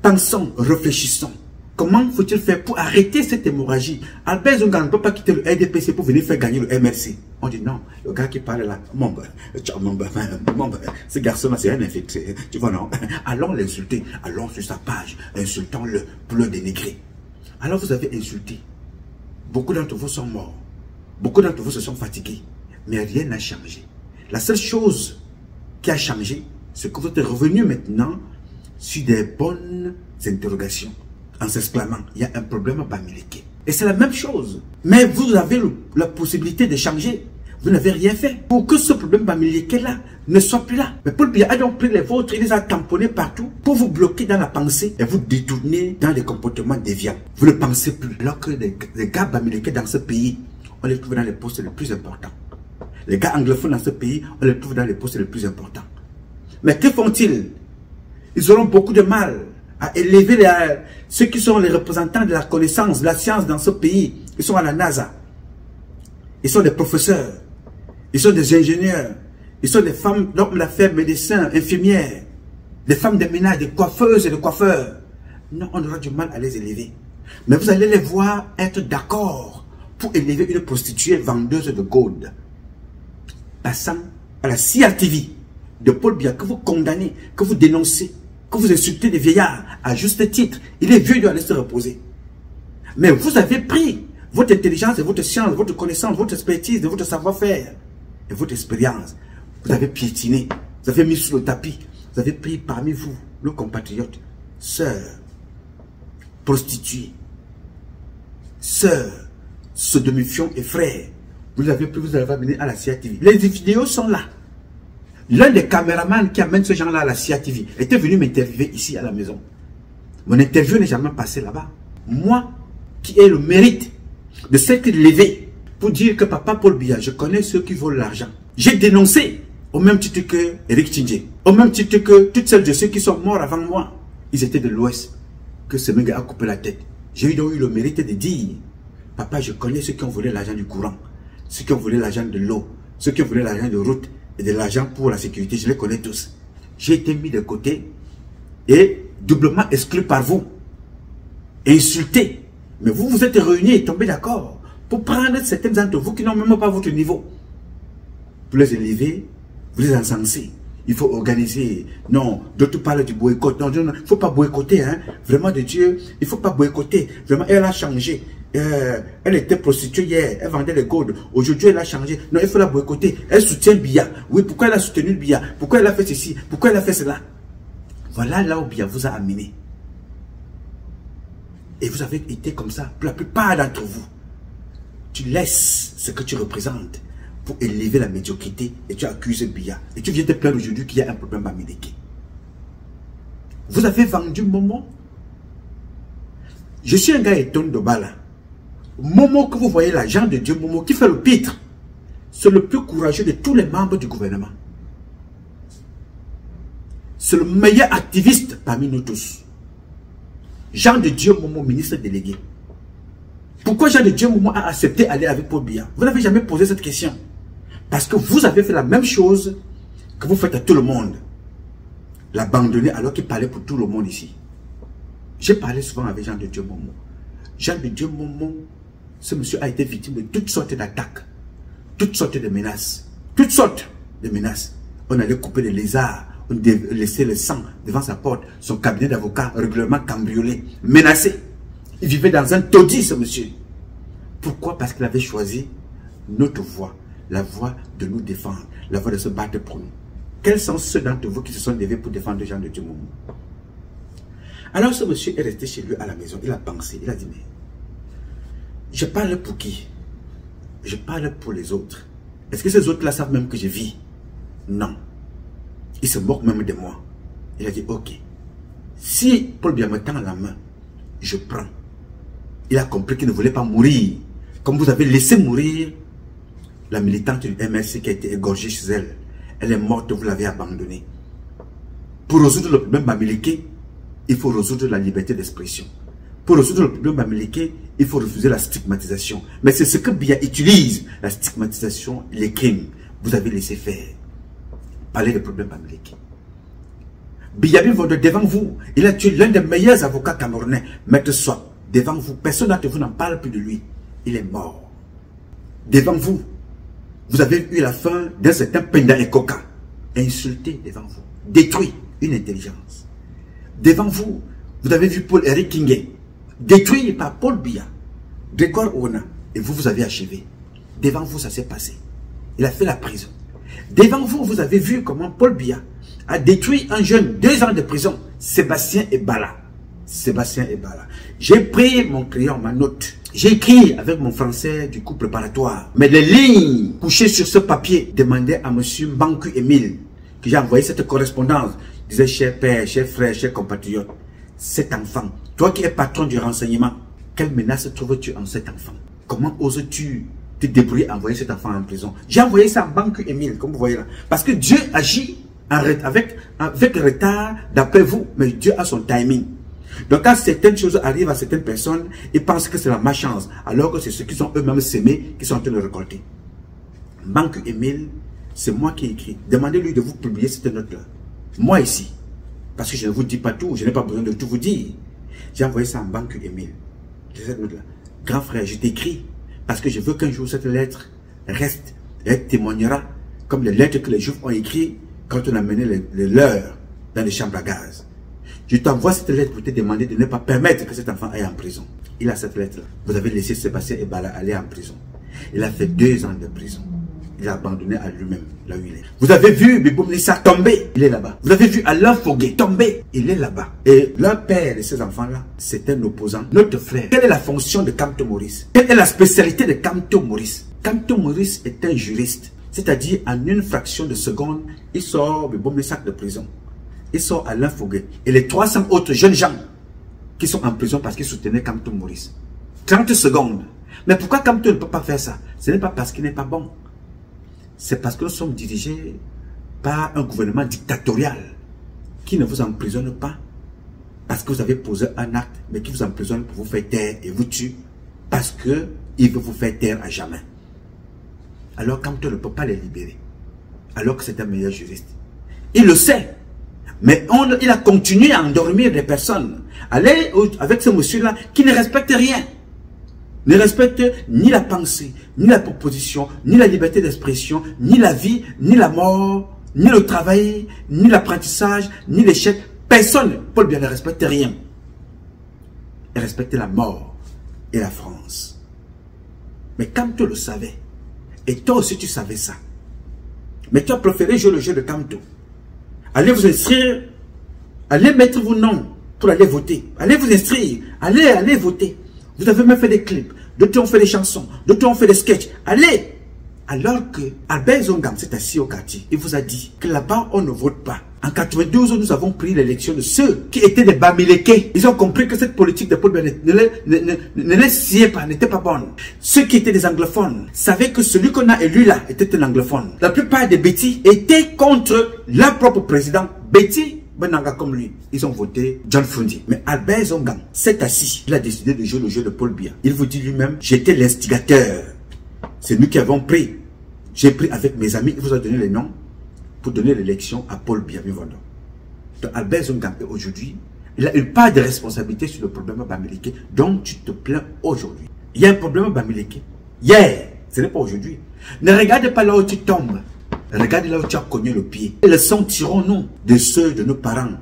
Pensons, réfléchissons. Comment faut-il faire pour arrêter cette hémorragie? Albert Zongang ne peut pas quitter le RDPC pour venir faire gagner le MRC. On dit non, le gars qui parle là, ce garçon-là c'est un infiltré. Tu vois non? Allons l'insulter, allons sur sa page, insultons-le pour le dénigrer. Alors vous avez insulté. Beaucoup d'entre vous sont morts. Beaucoup d'entre vous se sont fatigués. Mais rien n'a changé. La seule chose qui a changé, c'est que vous êtes revenu maintenant sur des bonnes interrogations, en s'exclamant, il y a un problème à Bamileke. Et c'est la même chose. Mais vous avez la possibilité de changer. Vous n'avez rien fait pour que ce problème Bamileke là ne soit plus là. Mais Paul Biya a donc pris les vôtres, il les a tamponnés partout pour vous bloquer dans la pensée et vous détourner dans les comportements déviants. Vous ne pensez plus. Alors que les gars Bamileke dans ce pays, on les trouve dans les postes les plus importants. Les gars anglophones dans ce pays, on les trouve dans les postes les plus importants. Mais que font-ils? Ils auront beaucoup de mal à élever ceux qui sont les représentants de la connaissance, de la science dans ce pays. Ils sont à la NASA. Ils sont des professeurs. Ils sont des ingénieurs. Ils sont des femmes d'hommes d'affaires, médecins, infirmières. Des femmes de ménage, des coiffeuses et des coiffeurs. Non, on aura du mal à les élever. Mais vous allez les voir être d'accord pour élever une prostituée vendeuse de gold. Passant à la CRTV de Paul Biya que vous condamnez, que vous dénoncez, que vous insultez des vieillards à juste titre. Il est vieux, il doit aller se reposer. Mais vous avez pris votre intelligence et votre science, votre connaissance, votre expertise, votre savoir-faire et votre expérience. Vous avez piétiné, vous avez mis sur le tapis, vous avez pris parmi vous, nos compatriotes, sœurs, prostituées, sœurs, sodomifiants et frères. Vous avez pris, vous avez amené à la CRTV. Les vidéos sont là. L'un des caméramans qui amène ce genre-là à la CRTV était venu m'interviewer ici à la maison. Mon interview n'est jamais passée là-bas. Moi, qui ai le mérite de s'être levé pour dire que papa Paul Biya, je connais ceux qui volent l'argent. J'ai dénoncé au même titre que Eric Tindje, au même titre que toutes celles de ceux qui sont morts avant moi. Ils étaient de l'Ouest, que ce mec a coupé la tête. J'ai donc eu le mérite de dire, papa, je connais ceux qui ont volé l'argent du courant, ceux qui ont volé l'argent de l'eau, ceux qui ont volé l'argent de route et de l'argent pour la sécurité, je les connais tous. J'ai été mis de côté et doublement exclu par vous, et insulté. Mais vous vous êtes réunis et tombés d'accord pour prendre certains d'entre vous qui n'ont même pas votre niveau, pour les élever, vous les encenser. il faut organiser. Non, d'autres parlent du boycott. Non, il ne faut pas boycotter. Hein. Vraiment de Dieu, il ne faut pas boycotter. Vraiment, elle a changé. Elle était prostituée hier, elle vendait les gourdes. Aujourd'hui, elle a changé. Non, il faut la boycotter. Elle soutient Biya. Oui, pourquoi elle a soutenu Biya? Pourquoi elle a fait ceci? Pourquoi elle a fait cela? Voilà là où Biya vous a amené. Et vous avez été comme ça, pour la plupart d'entre vous. Tu laisses ce que tu représentes pour élever la médiocrité et tu accuses Biya. Et tu viens te plaindre aujourd'hui qu'il y a un problème à Médéké. Vous avez vendu Momo. Je suis un gars étonné de Bala. Momo que vous voyez là, Jean de Dieu Momo, qui fait le pitre, c'est le plus courageux de tous les membres du gouvernement. C'est le meilleur activiste parmi nous tous. Jean de Dieu Momo, ministre délégué. Pourquoi Jean de Dieu Momo a accepté d'aller avec Paul Biya? Vous n'avez jamais posé cette question. Parce que vous avez fait la même chose que vous faites à tout le monde. L'abandonner alors qu'il parlait pour tout le monde ici. J'ai parlé souvent avec Jean de Dieu Momo. Jean de Dieu Momo, ce monsieur a été victime de toutes sortes d'attaques, toutes sortes de menaces, toutes sortes de menaces. On allait couper les lézards, on devait laisser le sang devant sa porte, son cabinet d'avocat régulièrement cambriolé, menacé. Il vivait dans un taudis, ce monsieur. Pourquoi? Parce qu'il avait choisi notre voie, la voie de nous défendre, la voie de se battre pour nous. Quels sont ceux d'entre vous qui se sont levés pour défendre Jean de Dieu Momo? Alors ce monsieur est resté chez lui à la maison, il a pensé, il a dit, mais je parle pour qui? Je parle pour les autres. Est-ce que ces autres-là savent même que je vis? Non. Ils se moquent même de moi. Il a dit, ok, si Paul Biya me tend la main, je prends. Il a compris qu'il ne voulait pas mourir. Comme vous avez laissé mourir la militante du MRC qui a été égorgée chez elle. Elle est morte, vous l'avez abandonnée. Pour résoudre le problème Bamileke, il faut résoudre la liberté d'expression. Pour résoudre le problème Bamileke, il faut refuser la stigmatisation. Mais c'est ce que Biya utilise, la stigmatisation, les crimes. Vous avez laissé faire. Parlez des problèmes Bamileke. Biya devant vous, il a tué l'un des meilleurs avocats camerounais, Maître Swap. Devant vous, personne d'entre vous n'en parle plus de lui. Il est mort. Devant vous, vous avez eu la fin d'un certain Penda et Koka. Insulté devant vous. Détruit une intelligence. Devant vous, vous avez vu Paul-Éric Kingé. Détruit par Paul Biya. Grégoire Ona. Et vous, vous avez achevé. Devant vous, ça s'est passé. Il a fait la prison. Devant vous, vous avez vu comment Paul Biya a détruit un jeune, 2 ans de prison, Sébastien Ebala. Sébastien Ebala. J'ai pris mon crayon, ma note. J'ai écrit avec mon français du coup préparatoire. Mais les lignes couchées sur ce papier demandaient à M. Mbanku Émile, que j'ai envoyé cette correspondance, disait, cher père, cher frère, cher compatriote, cet enfant, toi qui es patron du renseignement, quelle menace trouves-tu en cet enfant? Comment oses-tu te débrouiller à envoyer cet enfant en prison? J'ai envoyé ça à Mbanku Émile, comme vous voyez là. Parce que Dieu agit avec retard d'après vous, mais Dieu a son timing. Donc quand certaines choses arrivent à certaines personnes, ils pensent que c'est la malchance, alors que c'est ce qu'ils ont eux-mêmes sémé qui sont en train de récolter. Mbanku Émile, c'est moi qui ai écrit. Demandez-lui de vous publier cette note-là. Moi ici. Parce que je ne vous dis pas tout, je n'ai pas besoin de tout vous dire. J'ai envoyé ça à Mbanku Émile. Cette note-là. Grand frère, je t'écris parce que je veux qu'un jour cette lettre reste. Elle témoignera comme les lettres que les Juifs ont écrites quand on a mené les leurs dans les chambres à gaz. Je t'envoie cette lettre pour te demander de ne pas permettre que cet enfant aille en prison. Il a cette lettre-là. Vous avez laissé Sébastien Ebala aller en prison. Il a fait 2 ans de prison. Il a abandonné à lui-même, là où il est. Vous avez vu Biboum Nissa tomber, il est là-bas. Vous avez vu Alain Fogué tomber, il est là-bas. Et leur père de ces enfants-là, c'est un opposant, notre frère. Quelle est la fonction de Kamto Maurice? Quelle est la spécialité de Kamto Maurice? Kamto Maurice est un juriste. C'est-à-dire, en une fraction de seconde, il sort Biboum Nissa de prison. Il sort Alain Fogué. Et les 300 autres jeunes gens qui sont en prison parce qu'ils soutenaient Kamto Maurice. 30 secondes. Mais pourquoi Kamto ne peut pas faire ça? Ce n'est pas parce qu'il n'est pas bon. C'est parce que nous sommes dirigés par un gouvernement dictatorial qui ne vous emprisonne pas parce que vous avez posé un acte, mais qui vous emprisonne pour vous faire taire et vous tue parce qu'il veut vous faire taire à jamais. Alors Kamto ne peut pas les libérer, alors que c'est un meilleur juriste. Il le sait, mais il a continué à endormir des personnes. Allez avec ce monsieur-là qui ne respecte rien. Ne respecte ni la pensée, ni la proposition, ni la liberté d'expression, ni la vie, ni la mort ni le travail, ni l'apprentissage, ni l'échec. Personne, Paul Biya ne respectait rien. Il respectait la mort et la France. Mais Kamto le savait. Et toi aussi tu savais ça. Mais tu as préféré jouer le jeu de Kamto. Allez vous inscrire, allez mettre vos noms pour aller voter. Allez vous inscrire, allez voter. Vous avez même fait des clips, d'autres ont fait des chansons, d'autres ont fait des sketchs. Allez! Alors que Albert Zongam s'est assis au quartier, il vous a dit que là-bas on ne vote pas. En 92, nous avons pris l'élection de ceux qui étaient des Bamileke. Ils ont compris que cette politique de Paul Biya ne les sciait pas, n'était pas bonne. Ceux qui étaient des anglophones savaient que celui qu'on a élu là était un anglophone. La plupart des Betty étaient contre leur propre président. Betty Benanga comme lui, ils ont voté John Fundi. Mais Albert Zongam s'est assis. Il a décidé de jouer le jeu de Paul Biya. Il vous dit lui-même, j'étais l'instigateur. C'est nous qui avons pris. J'ai pris avec mes amis, il vous a donné les noms pour donner l'élection à Paul Biya Mivanda. Donc Albert Zongam aujourd'hui, il a une part de responsabilité sur le problème Bamileke dont tu te plains aujourd'hui. Il y a un problème Bamileke. Hier, ce n'est pas aujourd'hui. Ne regarde pas là où tu tombes. Regarde là où tu as cogné le pied. Et le sang tirons-nous de ceux de nos parents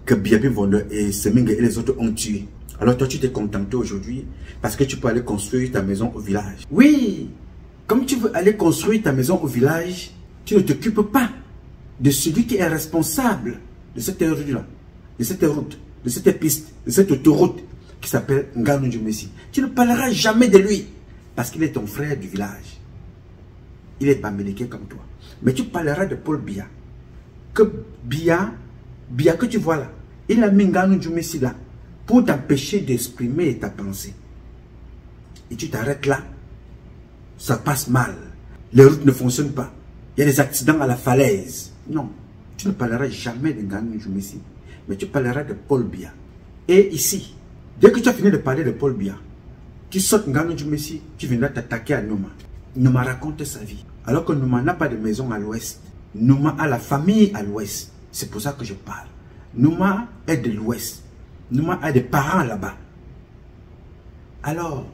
que Biya Mivanda et Semingue et les autres ont tués. Alors toi tu t'es contenté aujourd'hui parce que tu peux aller construire ta maison au village. Oui, comme tu veux aller construire ta maison au village, tu ne t'occupes pas de celui qui est responsable de cette rue-là, de cette route, de cette piste, de cette autoroute qui s'appelle Nganou Djoumessi. Tu ne parleras jamais de lui parce qu'il est ton frère du village. Il est Bamileke comme toi. Mais tu parleras de Paul Biya. Que Biya que tu vois là, il a mis Nganou Djoumessi là pour t'empêcher d'exprimer ta pensée. Et tu t'arrêtes là, ça passe mal. Les routes ne fonctionnent pas. Il y a des accidents à la falaise. Non, tu ne parleras jamais de Nganou Djoumessi, mais tu parleras de Paul Biya. Et ici, dès que tu as fini de parler de Paul Biya, tu sautes Nganou Djoumessi, tu viendras t'attaquer à Nouma. Nouma raconte sa vie. Alors que Nouma n'a pas de maison à l'ouest. Nouma a la famille à l'ouest. C'est pour ça que je parle. Nouma est de l'ouest. Nouma a des parents là-bas. Alors,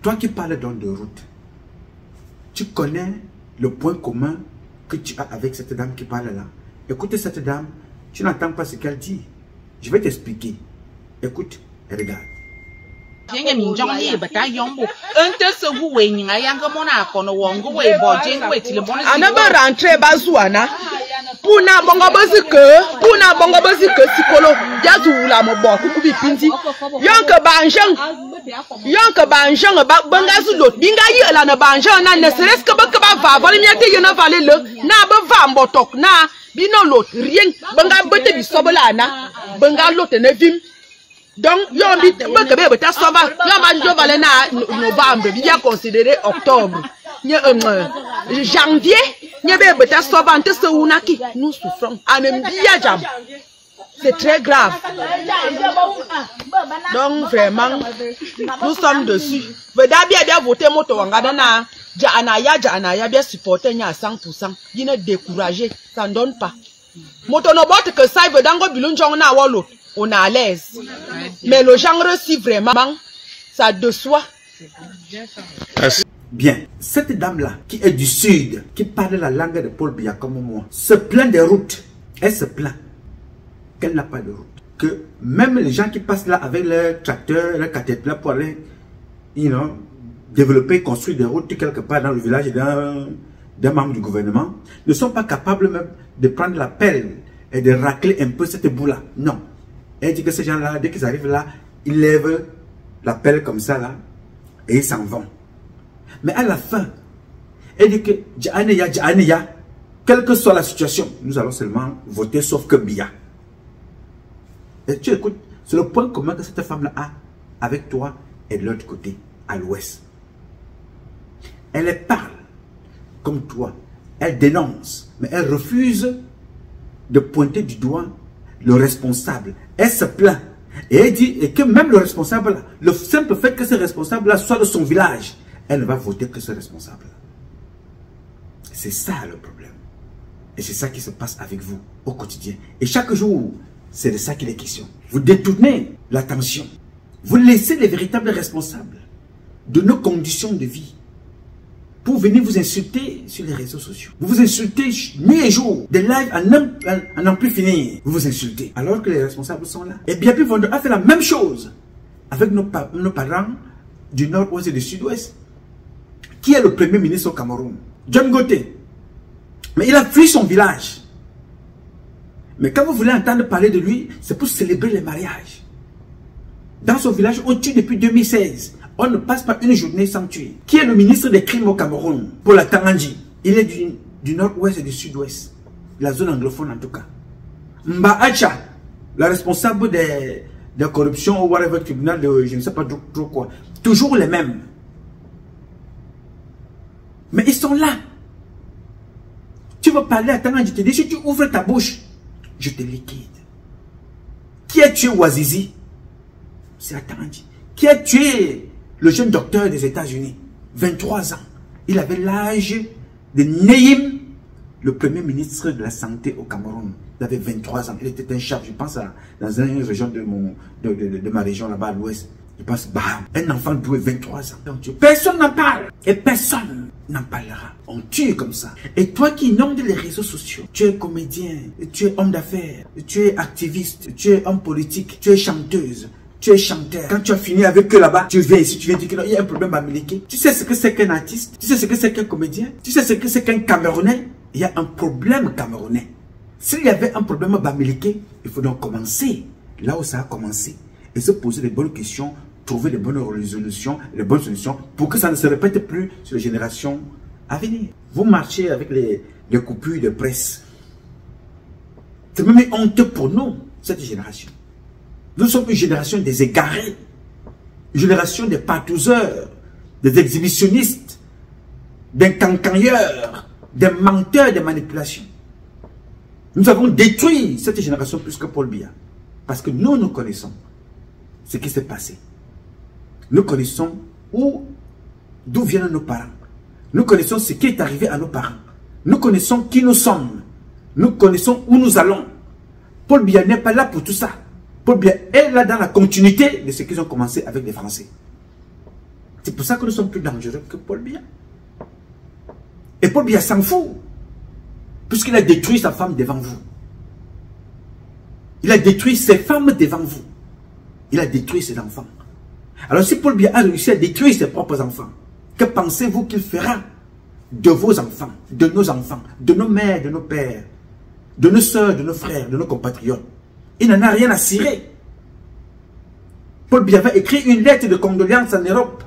toi qui parles donc de route, tu connais le point commun que tu as avec cette dame qui parle là. Écoutez cette dame, tu n'entends pas ce qu'elle dit. Je vais t'expliquer. Écoute et regarde. Puna bongo bazike sikolo yazu la mo bo kuku bi pinti yonke banjang ba banga su lot binga yi la na banjang na ne seres ke ba va vali miete yona vale le na ba va mbotok na bino lot rien banga bete bi sobola na banga lot ne vim donc yon bi ba ke be ta soba yon ba njo vale na novembre bi ya considérer octobre janvier nous souffrons. C'est très grave. Donc vraiment, nous sommes dessus. Bien voter moto wangadana. Anaya bien supporter à 100%. Il est découragé, ça ne donne pas. Moto no bote que ça veut dango bilunjong na walo. On est à l'aise. Mais le genre si vraiment ça déçoit. Bien, cette dame-là, qui est du sud, qui parle la langue de Paul Biya comme moi, se plaint des routes. Elle se plaint qu'elle n'a pas de route. Que même les gens qui passent là avec leur tracteur, leur caterpillar pour aller, développer, construire des routes quelque part dans le village d'un membre du gouvernement, ne sont pas capables même de prendre la pelle et de racler un peu cette boue-là. Non. Elle dit que ces gens-là, dès qu'ils arrivent là, ils lèvent la pelle comme ça là, et ils s'en vont. Mais à la fin, elle dit que Djaneya, quelle que soit la situation, nous allons seulement voter sauf que Biya. Et tu écoutes, c'est le point commun que cette femme-là a avec toi et de l'autre côté, à l'ouest. Elle parle comme toi, elle dénonce, mais elle refuse de pointer du doigt le responsable. Elle se plaint. Et elle dit que même le responsable, le simple fait que ce responsable-là soit de son village, elle ne va voter que ce responsable. C'est ça le problème. Et c'est ça qui se passe avec vous au quotidien. Et chaque jour, c'est de ça qu'il est question. Vous détournez l'attention. Vous laissez les véritables responsables de nos conditions de vie pour venir vous insulter sur les réseaux sociaux. Vous vous insultez nuit et jour, des lives à n'en plus finir. Vous vous insultez, alors que les responsables sont là. Et bien plus, Vondo a fait la même chose avec nos parents du nord-ouest et du sud-ouest. Qui est le premier ministre au Cameroun? John Goté. Mais il a fui son village. Mais quand vous voulez entendre parler de lui, c'est pour célébrer les mariages. Dans son village, on tue depuis 2016. On ne passe pas une journée sans tuer. Qui est le ministre des crimes au Cameroun? Pour la Tangandji. Il est du nord-ouest et du sud-ouest. La zone anglophone en tout cas. Mba Acha, la responsable de corruption au whatever tribunal de je ne sais pas trop quoi. Toujours les mêmes. Mais ils sont là. Tu veux parler à Tangandji, je te dis, si tu ouvres ta bouche, je te liquide. Qui a tué Ouazizi? C'est à Tangandji. Qui a tué le jeune docteur des États-Unis? 23 ans. Il avait l'âge de Neyim, le premier ministre de la Santé au Cameroun. Il avait 23 ans. Il était un chef, je pense, dans une région de ma région là-bas à l'ouest. Je pense, bam, un enfant doué 23 ans. Personne n'en parle. Et personne n'en parlera. On tue comme ça. Et toi qui inondes les réseaux sociaux, tu es comédien, tu es homme d'affaires, tu es activiste, tu es homme politique, tu es chanteuse, tu es chanteur. Quand tu as fini avec eux là-bas, tu viens ici, tu viens dire qu'il y a un problème à Bamileke. Tu sais ce que c'est qu'un artiste? Tu sais ce que c'est qu'un comédien? Tu sais ce que c'est qu'un Camerounais? Il y a un problème camerounais. S'il y avait un problème à Bamileke, il faut donc commencer là où ça a commencé et se poser les bonnes questions, trouver les bonnes résolutions, les bonnes solutions pour que ça ne se répète plus sur les générations à venir. Vous marchez avec les coupures de presse. C'est même une honte pour nous, cette génération. Nous sommes une génération des égarés, une génération des partouzeurs, des exhibitionnistes, des cancagneurs, des menteurs, des manipulations. Nous avons détruit cette génération plus que Paul Biya. Parce que nous connaissons ce qui s'est passé. Nous connaissons d'où viennent nos parents. Nous connaissons ce qui est arrivé à nos parents. Nous connaissons qui nous sommes. Nous connaissons où nous allons. Paul Biya n'est pas là pour tout ça. Paul Biya est là dans la continuité de ce qu'ils ont commencé avec les Français. C'est pour ça que nous sommes plus dangereux que Paul Biya. Et Paul Biya s'en fout. Puisqu'il a détruit sa femme devant vous. Il a détruit ses femmes devant vous. Il a détruit ses enfants. Alors si Paul Biya a réussi à détruire ses propres enfants, que pensez-vous qu'il fera de vos enfants, de nos mères, de nos pères, de nos soeurs, de nos frères, de nos compatriotes? Il n'en a rien à cirer. Paul Biya va écrire une lettre de condoléances en Europe,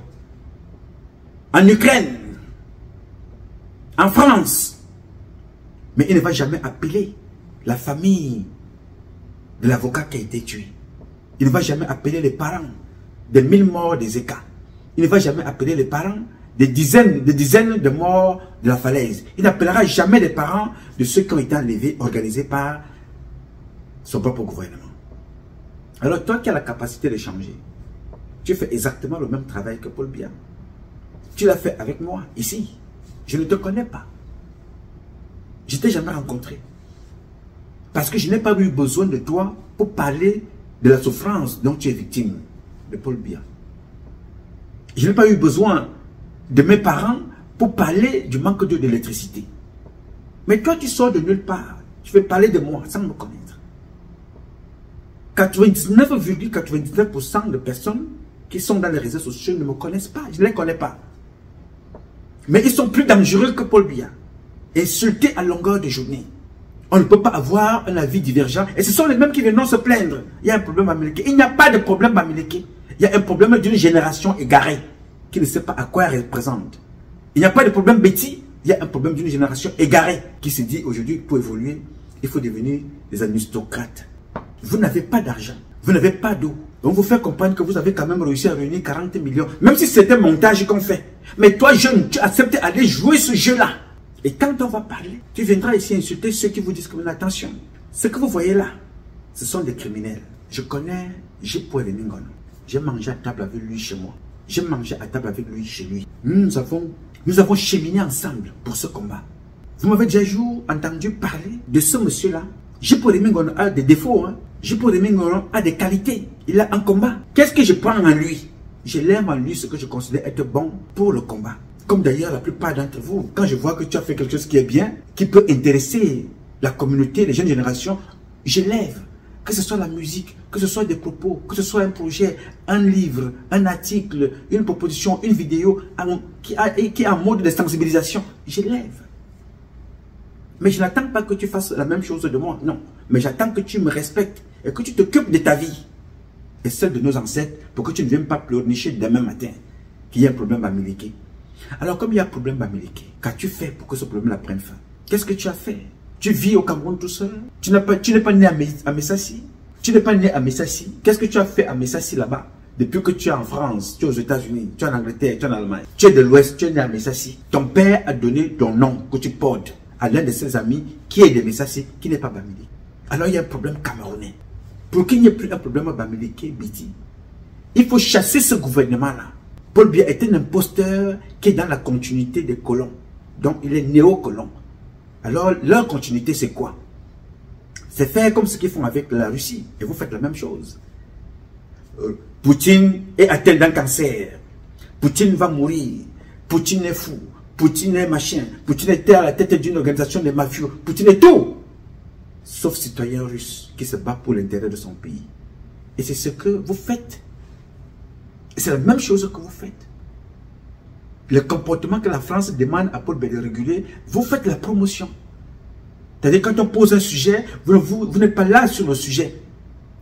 en Ukraine, en France. Mais il ne va jamais appeler la famille de l'avocat qui a été tué. Il ne va jamais appeler les parents des 1000 morts des Eka. Il ne va jamais appeler les parents des dizaines de morts de la falaise. Il n'appellera jamais les parents de ceux qui ont été enlevés, organisés par son propre gouvernement. Alors toi qui as la capacité de changer, tu fais exactement le même travail que Paul Biya. Tu l'as fait avec moi, ici. Je ne te connais pas. Je ne t'ai jamais rencontré. Parce que je n'ai pas eu besoin de toi pour parler de la souffrance dont tu es victime de Paul Biya. Je n'ai pas eu besoin de mes parents pour parler du manque d'eau, d'électricité. Mais toi, tu sors de nulle part. Tu veux parler de moi sans me connaître. 99,99% de personnes qui sont dans les réseaux sociaux ne me connaissent pas. Je ne les connais pas. Mais ils sont plus dangereux que Paul Biya. Insultés à longueur de journée. On ne peut pas avoir un avis divergent. Et ce sont les mêmes qui viennent se plaindre. Il y a un problème à Bamileke. Il n'y a pas de problème à Bamileke. Il y a un problème d'une génération égarée qui ne sait pas à quoi elle représente. Il n'y a pas de problème Betty. Il y a un problème d'une génération égarée qui se dit aujourd'hui, pour évoluer, il faut devenir des aristocrates. Vous n'avez pas d'argent. Vous n'avez pas d'eau. On vous fait comprendre que vous avez quand même réussi à réunir 40 millions. Même si c'est un montage qu'on fait. Mais toi, jeune, tu acceptes d'aller jouer ce jeu-là. Et quand on va parler, tu viendras ici insulter ceux qui vous discriminent. Attention, ce que vous voyez là, ce sont des criminels. Je connais Jipo Remingono. J'ai mangé à table avec lui chez moi. J'ai mangé à table avec lui chez lui. Nous avons cheminé ensemble pour ce combat. Vous m'avez déjà entendu parler de ce monsieur-là. Jipo Remingono a des défauts. Jipo Remingono a des qualités. Il a un combat. Qu'est-ce que je prends en lui? Je l'aime en lui ce que je considère être bon pour le combat. Comme d'ailleurs la plupart d'entre vous, quand je vois que tu as fait quelque chose qui est bien, qui peut intéresser la communauté, les jeunes générations, je lève. Que ce soit la musique, que ce soit des propos, que ce soit un projet, un livre, un article, une proposition, une vidéo qui est en mode de sensibilisation, je lève. Mais je n'attends pas que tu fasses la même chose de moi, non. Mais j'attends que tu me respectes et que tu t'occupes de ta vie et celle de nos ancêtres pour que tu ne viennes pas pleurnicher demain matin qu'il y a un problème à Miliki. Alors comme il y a un problème à Miliki, qu'as-tu fait pour que ce problème-là prenne fin? Qu'est-ce que tu as fait? Tu vis au Cameroun tout seul? Tu n'es pas né à Messassi? Tu n'es pas né à Messassi? Qu'est-ce que tu as fait à Messassi là-bas? Depuis que tu es en France, tu es aux États-Unis, tu es en Angleterre, tu es en Allemagne, tu es de l'Ouest, tu es né à Messassi. Ton père a donné ton nom que tu portes à l'un de ses amis qui est de Messassi, qui n'est pas Bamileke. Alors il y a un problème camerounais. Pour qu'il n'y ait plus un problème à Bamileke, Biti, il faut chasser ce gouvernement-là. Paul Biya est un imposteur qui est dans la continuité des colons. Donc il est néo-colon. Alors leur continuité c'est quoi? C'est faire comme ce qu'ils font avec la Russie. Et vous faites la même chose. Poutine est atteint d'un cancer. Poutine va mourir. Poutine est fou. Poutine est machin. Poutine était à la tête d'une organisation de mafieux. Poutine est tout. Sauf citoyen russe qui se bat pour l'intérêt de son pays. Et c'est ce que vous faites. Et c'est la même chose que vous faites. Le comportement que la France demande à Paul Biya de réguler, vous faites la promotion. C'est-à-dire quand on pose un sujet, vous n'êtes pas là sur le sujet.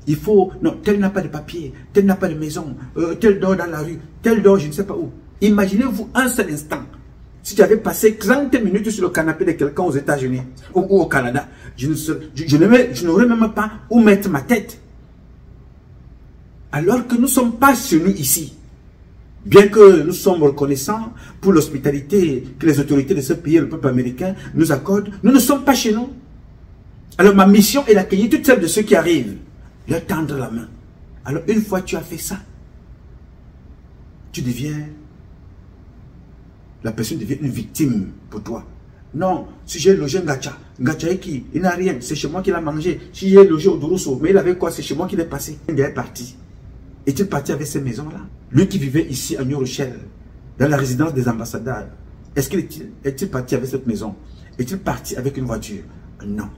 Il faut, non, tel n'a pas de papier, tel n'a pas de maison, tel dort dans la rue, tel dort je ne sais pas où. Imaginez-vous un seul instant, si tu avais passé 30 minutes sur le canapé de quelqu'un aux États-Unis ou au Canada, je n'aurais même pas où mettre ma tête. Alors que nous ne sommes pas chez nous ici. Bien que nous sommes reconnaissants pour l'hospitalité que les autorités de ce pays, le peuple américain, nous accordent, nous ne sommes pas chez nous. Alors ma mission est d'accueillir toutes celles de ceux qui arrivent, leur tendre la main. Alors une fois que tu as fait ça, la personne devient une victime pour toi. Non, si j'ai logé Ngacha, Ngacha est qui? Il n'a rien, c'est chez moi qu'il a mangé. Si j'ai logé au Dourousso, mais il avait quoi? C'est chez moi qu'il est passé. Il est parti. Est-il parti avec ces maisons-là? Lui qui vivait ici à New Rochelle, dans la résidence des ambassadeurs, est-il parti avec cette maison? Est-il parti avec une voiture? Non.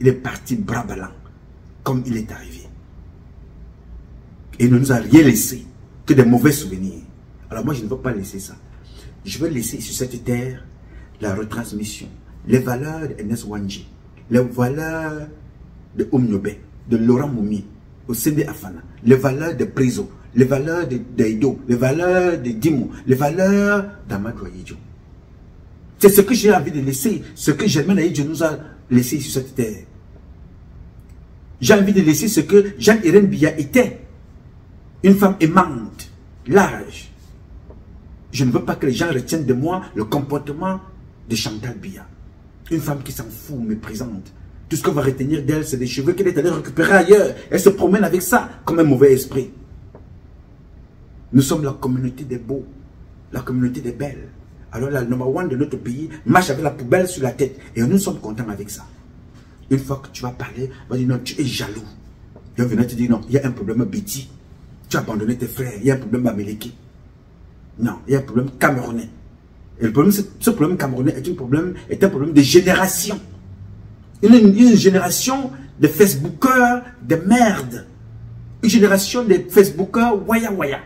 Il est parti bras ballants, comme il est arrivé. Et il ne nous a rien laissé que des mauvais souvenirs. Alors moi, je ne veux pas laisser ça. Je veux laisser sur cette terre la retransmission, les valeurs d'Ernest Wanji, les valeurs de Oumnyobe, de Laurent Moumi, au Sende Afana, les valeurs de Priso, les valeurs d'Eido, les valeurs de Dimo, les valeurs d'Amadou Ayidjo. C'est ce que j'ai envie de laisser, ce que Germaine Ayidjo nous a laissé sur cette terre. J'ai envie de laisser ce que Jeanne-Irène Biya était. Une femme aimante, large. Je ne veux pas que les gens retiennent de moi le comportement de Chantal Biya. Une femme qui s'en fout, méprisante. Tout ce qu'on va retenir d'elle, c'est des cheveux qu'elle est allée récupérer ailleurs. Elle se promène avec ça comme un mauvais esprit. Nous sommes la communauté des beaux, la communauté des belles. Alors la number one de notre pays marche avec la poubelle sur la tête. Et nous sommes contents avec ça. Une fois que tu vas parler, on va dire non, tu es jaloux. Et on vient te dire non, il y a un problème à Biti. Tu as abandonné tes frères, il y a un problème à Miliki. Non, il y a un problème camerounais. Et le problème, ce problème camerounais est un problème de génération. Une génération de Facebookers de merde. Une génération de Facebookers waya waya.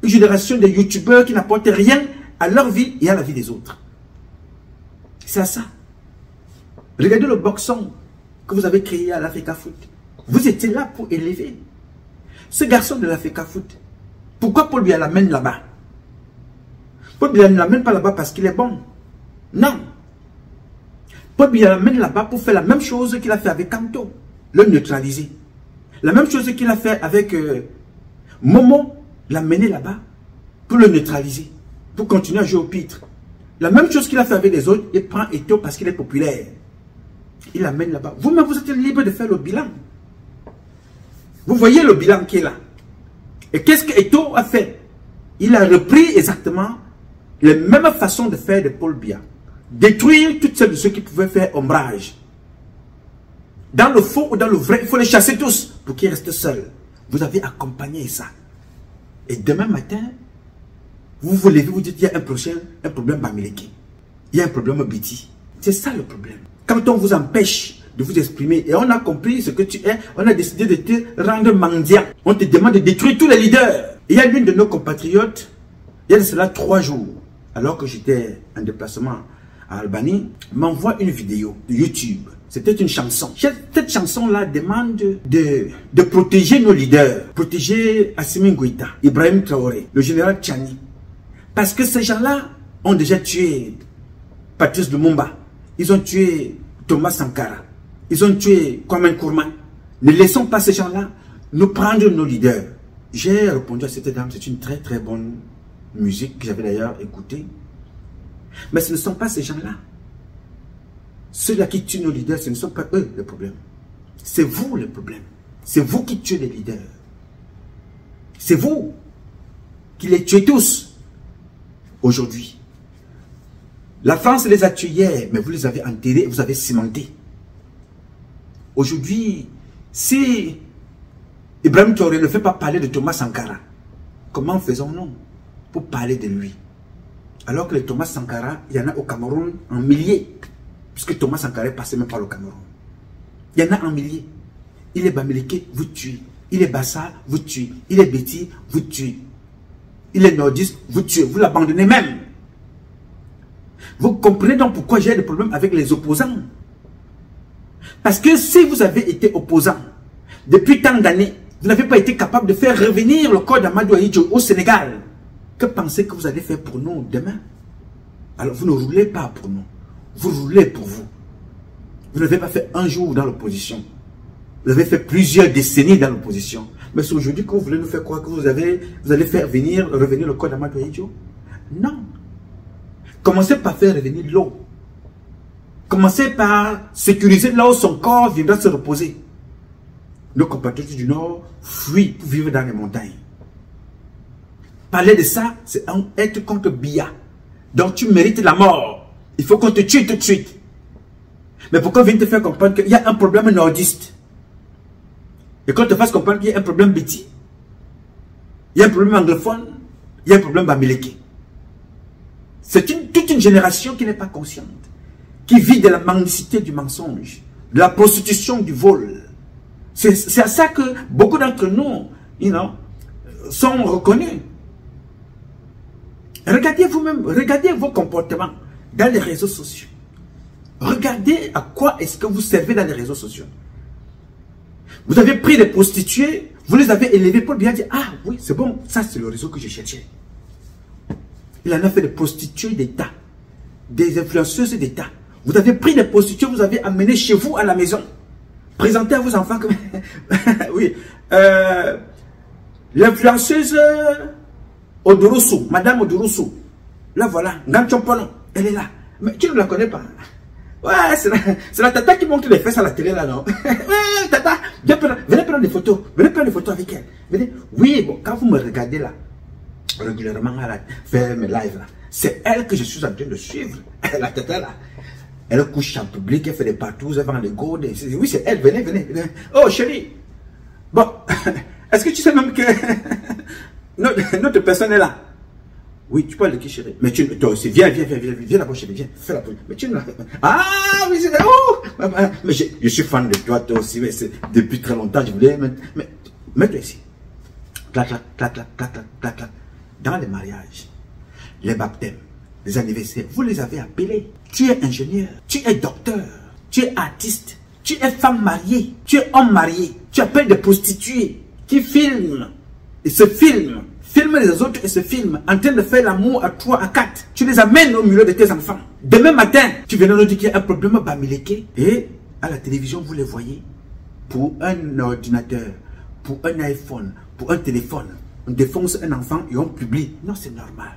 Une génération de YouTubeurs qui n'apportent rien à leur vie et à la vie des autres. C'est à ça. Regardez le boxon que vous avez créé à l'Africa Foot. Vous étiez là pour élever. Ce garçon de l'Africa Foot, pourquoi Paul Biya l'amène là-bas? Paul Biya ne l'amène pas là-bas parce qu'il est bon. Non. Paul Biya l'amène là-bas pour faire la même chose qu'il a fait avec Kanto, le neutraliser. La même chose qu'il a fait avec Momo, l'amener là-bas pour le neutraliser, pour continuer à jouer au pitre. La même chose qu'il a fait avec les autres, il prend Eto parce qu'il est populaire. Il l'amène là-bas. Vous-même, vous êtes libre de faire le bilan. Vous voyez le bilan qui est là. Et qu'est-ce que Eto a fait? Il a repris exactement les mêmes façons de faire de Paul Biya. Détruire toutes celles de ceux qui pouvaient faire ombrage. Dans le faux ou dans le vrai, il faut les chasser tous pour qu'ils restent seuls. Vous avez accompagné ça. Et demain matin, Vous vous levez, vous dites qu'il y a un problème Bamileke. Il y a un problème Biti. C'est ça le problème. Quand on vous empêche de vous exprimer et on a compris ce que tu es, on a décidé de te rendre mendiant. On te demande de détruire tous les leaders. Il y a l'une de nos compatriotes, il y a de cela 3 jours, alors que j'étais en déplacement à Albanie, m'envoie une vidéo de YouTube. C'était une chanson. Cette chanson-là demande de protéger nos leaders, protéger Assimi Goïta, Ibrahim Traoré, le général Tchani. Parce que ces gens-là ont déjà tué Patrice Lumumba. Ils ont tué Thomas Sankara. Ils ont tué Kwame Nkrumah. Ne laissons pas ces gens-là nous prendre nos leaders. J'ai répondu à cette dame, c'est une très très bonne musique que j'avais d'ailleurs écoutée. Mais ce ne sont pas ces gens-là. Ceux-là qui tuent nos leaders, ce ne sont pas eux le problème. C'est vous le problème. C'est vous qui tuez les leaders. C'est vous qui les tuez tous aujourd'hui. La France les a tués hier, mais vous les avez enterrés, vous avez cimenté. Aujourd'hui, si Ibrahim Traoré ne fait pas parler de Thomas Sankara, comment faisons-nous pour parler de lui? Alors que les Thomas Sankara, il y en a au Cameroun en milliers. Puisque Thomas Sankara est passé même par le Cameroun. Il y en a en milliers. Il est Bamileke, vous tuez. Il est Bassa, vous tuez. Il est Betty, vous tuez. Il est nordiste, vous tuez. Vous l'abandonnez même. Vous comprenez donc pourquoi j'ai des problèmes avec les opposants. Parce que si vous avez été opposant depuis tant d'années, vous n'avez pas été capable de faire revenir le corps d'Amadou Ahidjo au Sénégal. Que pensez que vous allez faire pour nous demain? Alors vous ne roulez pas pour nous. Vous roulez pour vous. Vous n'avez pas fait un jour dans l'opposition. Vous avez fait plusieurs décennies dans l'opposition. Mais c'est aujourd'hui que vous voulez nous faire croire que vous allez faire revenir le corps d'Amadou Ahidjo? Non. Commencez par faire revenir l'eau. Commencez par sécuriser là où son corps viendra se reposer. Nos compatriotes du Nord fuient pour vivre dans les montagnes. Parler de ça, c'est être contre Biya. Donc tu mérites la mort. Il faut qu'on te tue tout de suite. Mais pourquoi viens te faire comprendre qu'il y a un problème nordiste? Et qu'on te fasse comprendre qu'il y a un problème Biti, il y a un problème anglophone, il y a un problème Bamileke. C'est toute une génération qui n'est pas consciente, qui vit de la mendicité du mensonge, de la prostitution, du vol. C'est à ça que beaucoup d'entre nous, sont reconnus. Regardez vous-même, regardez vos comportements dans les réseaux sociaux. Regardez à quoi est-ce que vous servez dans les réseaux sociaux. Vous avez pris des prostituées, vous les avez élevées pour bien dire, ah oui, c'est bon, ça c'est le réseau que je cherchais. Il en a fait des prostituées d'État, des influenceuses d'État. Vous avez pris des prostituées, vous avez amené chez vous à la maison. Présentez à vos enfants comme... oui. L'influenceuse Odorusu, Madame Odorusu. Là voilà, Nganchopono, elle est là. Mais tu ne la connais pas. Ouais, c'est la tata qui montre les fesses à la télé là, non? Ouais, tata, venez prendre des photos. Venez prendre des photos avec elle. Venez. Oui, bon, quand vous me regardez là, régulièrement à faire mes lives là, c'est elle que je suis en train de suivre. La tata là. Elle couche en public, elle fait des partous, elle vend des gourdes. Oui, c'est elle, venez, venez. Oh, chérie. Bon, est-ce que tu sais même que notre personne est là? Oui, tu parles de qui, chérie? Mais toi aussi, viens là-bas, chérie, viens, fais la pause. Mais tu ne... Ah, oui, c'est... Oh, mais je suis fan de toi, toi aussi, mais c'est depuis très longtemps, je voulais... Mais mets-toi ici. Clac, clac, clac, clac, clac, clac, clac. Dans les mariages, les baptêmes, les anniversaires, vous les avez appelés. Tu es ingénieur, tu es docteur, tu es artiste, tu es femme mariée, tu es homme marié. Tu appelles des prostituées qui filment et se filment. Filme les autres et se filment en train de faire l'amour à 3, à 4. Tu les amènes au milieu de tes enfants. Demain matin, tu viens nous dire qu'il y a un problème à Bamileke. Et à la télévision, vous les voyez. Pour un ordinateur, pour un iPhone, pour un téléphone, on défonce un enfant et on publie. Non, c'est normal.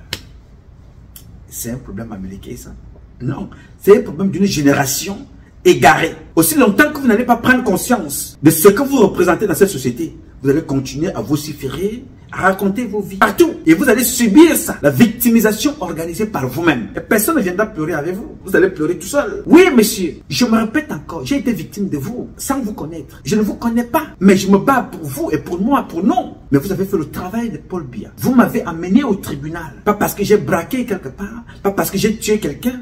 C'est un problème à Bamileke, ça. Non, c'est un problème d'une génération égarée. Aussi longtemps que vous n'allez pas prendre conscience de ce que vous représentez dans cette société, vous allez continuer à vociférer, raconter vos vies partout. Et vous allez subir ça. La victimisation organisée par vous-même. Et personne ne viendra pleurer avec vous. Vous allez pleurer tout seul. Oui, monsieur, je me répète encore, j'ai été victime de vous sans vous connaître. Je ne vous connais pas, mais je me bats pour vous et pour moi, pour nous. Mais vous avez fait le travail de Paul Biya. Vous m'avez amené au tribunal. Pas parce que j'ai braqué quelque part, pas parce que j'ai tué quelqu'un,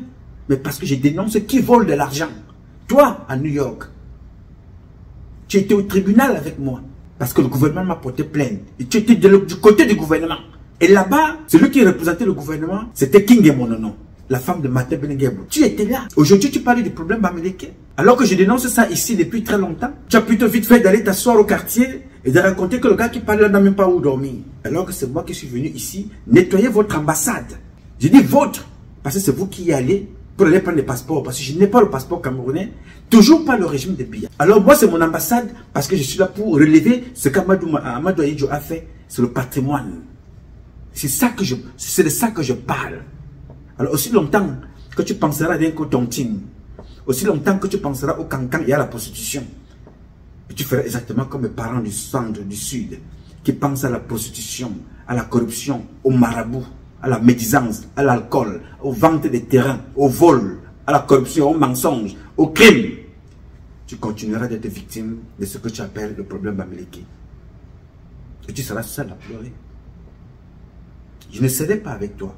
mais parce que je dénonce qui vole de l'argent. Toi, à New York, tu étais au tribunal avec moi. Parce que le gouvernement m'a porté plainte. Et tu étais du côté du gouvernement. Et là-bas, celui qui représentait le gouvernement, c'était King Monono, la femme de Martin Benenguebou. Tu étais là. Aujourd'hui, tu parlais du problème Bamileke. Alors que je dénonce ça ici depuis très longtemps. Tu as plutôt vite fait d'aller t'asseoir au quartier et de raconter que le gars qui parlait là n'a même pas où dormir. Alors que c'est moi qui suis venu ici nettoyer votre ambassade. Je dis votre, parce que c'est vous qui y allez pour aller prendre les passeports. Parce que je n'ai pas le passeport camerounais. Toujours pas le régime de Biya. Alors moi c'est mon ambassade parce que je suis là pour relever ce qu'Amadou Ahidjo a fait sur le patrimoine. C'est de ça que je parle. Alors aussi longtemps que tu penseras d'un coton-tine, aussi longtemps que tu penseras au cancan et à la prostitution, et tu feras exactement comme mes parents du centre, du sud, qui pensent à la prostitution, à la corruption, au marabout, à la médisance, à l'alcool, aux ventes des terrains, au vol, à la corruption, au mensonge, au crime. Tu continueras d'être victime de ce que tu appelles le problème Bamileke. Et tu seras seul à pleurer. Je ne serai pas avec toi.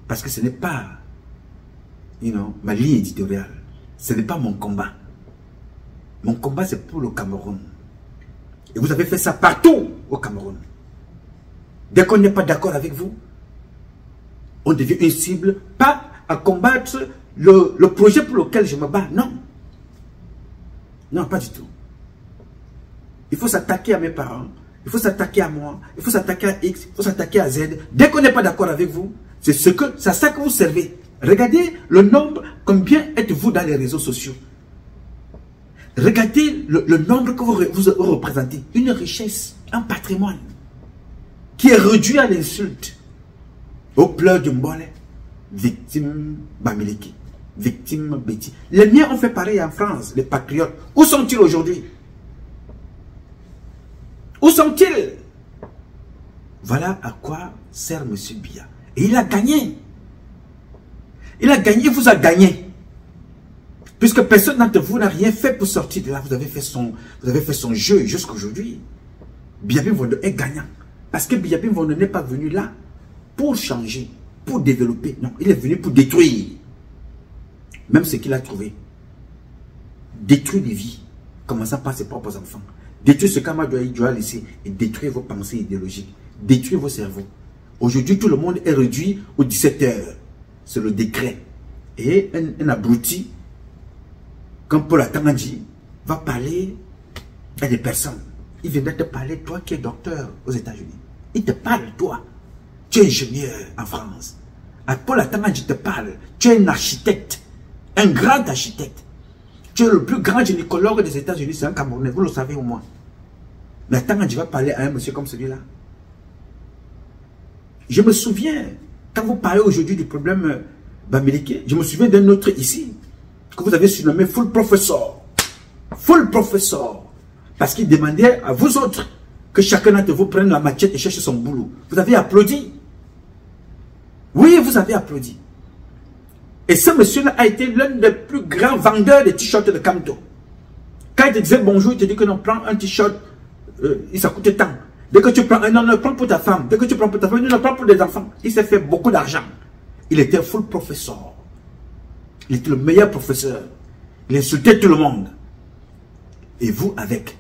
Parce que ce n'est pas, ma ligne éditoriale. Ce n'est pas mon combat. Mon combat, c'est pour le Cameroun. Et vous avez fait ça partout au Cameroun. Dès qu'on n'est pas d'accord avec vous, on devient une cible, pas à combattre le projet pour lequel je me bats. Non. Non, pas du tout. Il faut s'attaquer à mes parents, il faut s'attaquer à moi, il faut s'attaquer à X, il faut s'attaquer à Z. Dès qu'on n'est pas d'accord avec vous, c'est ça que vous servez. Regardez le nombre, combien êtes-vous dans les réseaux sociaux. Regardez le nombre que vous représentez. Une richesse, un patrimoine qui est réduit à l'insulte. Au pleurs du Mbole, victime Bamileke, victime Betty. Les miens ont fait pareil en France, les patriotes. Où sont-ils aujourd'hui? Où sont-ils? Voilà à quoi sert M. Biya. Et il a gagné. Il a gagné, il vous a gagné. Puisque personne d'entre vous n'a rien fait pour sortir de là. Vous avez fait son jeu jusqu'à aujourd'hui. Biya Mvondo est gagnant. Parce que Biya Mvondo n'est pas venu là pour changer, pour développer. Non, il est venu pour détruire. Même ce qu'il a trouvé. Détruire des vies, commençant par ses propres enfants. Détruire ce qu'Amadou Ahidjo a laissé et détruire vos pensées idéologiques. Détruire vos cerveaux. Aujourd'hui, tout le monde est réduit aux 17 heures. C'est le décret. Et un abruti, comme Paul Atamandji, va parler à des personnes. Il viendra te parler, toi qui es docteur aux États-Unis. Il te parle, toi. Tu es ingénieur en France. À Paul Atamandji te parle. Tu es un architecte. Un grand architecte. Tu es le plus grand gynécologue des États-Unis. C'est un Camerounais. Vous le savez au moins. Mais Atamandji va parler à un monsieur comme celui-là. Je me souviens, quand vous parlez aujourd'hui du problème Bamileke, je me souviens d'un autre ici, que vous avez surnommé Full Professor. Full Professor. Parce qu'il demandait à vous autres que chacun d'entre vous prenne la machette et cherche son boulot. Vous avez applaudi. Oui, vous avez applaudi. Et ce monsieur-là a été l'un des plus grands vendeurs de t-shirts de Kamto. Quand il te disait bonjour, il te dit que non, prends un t-shirt, ça coûte tant. Dès que tu prends un, non, prends pour ta femme. Dès que tu prends pour ta femme, non, prends pour des enfants. Il s'est fait beaucoup d'argent. Il était full professeur. Il était le meilleur professeur. Il insultait tout le monde. Et vous avec.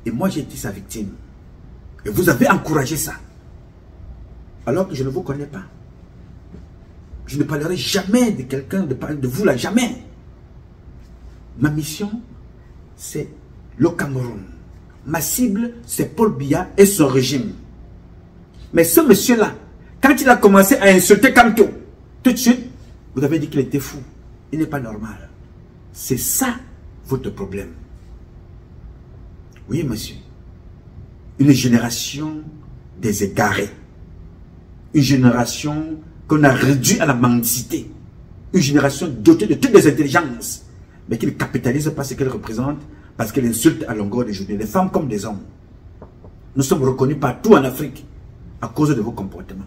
Et moi, j'ai été sa victime. Et vous avez encouragé ça. Alors que je ne vous connais pas. Je ne parlerai jamais de quelqu'un, de vous là, jamais. Ma mission, c'est le Cameroun. Ma cible, c'est Paul Biya et son régime. Mais ce monsieur-là, quand il a commencé à insulter Kamto, tout de suite, vous avez dit qu'il était fou. Il n'est pas normal. C'est ça votre problème. Oui, monsieur. Une génération des égarés. Une génération qu'on a réduite à la mendicité. Une génération dotée de toutes les intelligences, mais qui ne capitalise pas ce qu'elle représente parce qu'elle insulte à longueur de journée, les femmes comme les hommes. Nous sommes reconnus partout en Afrique à cause de vos comportements.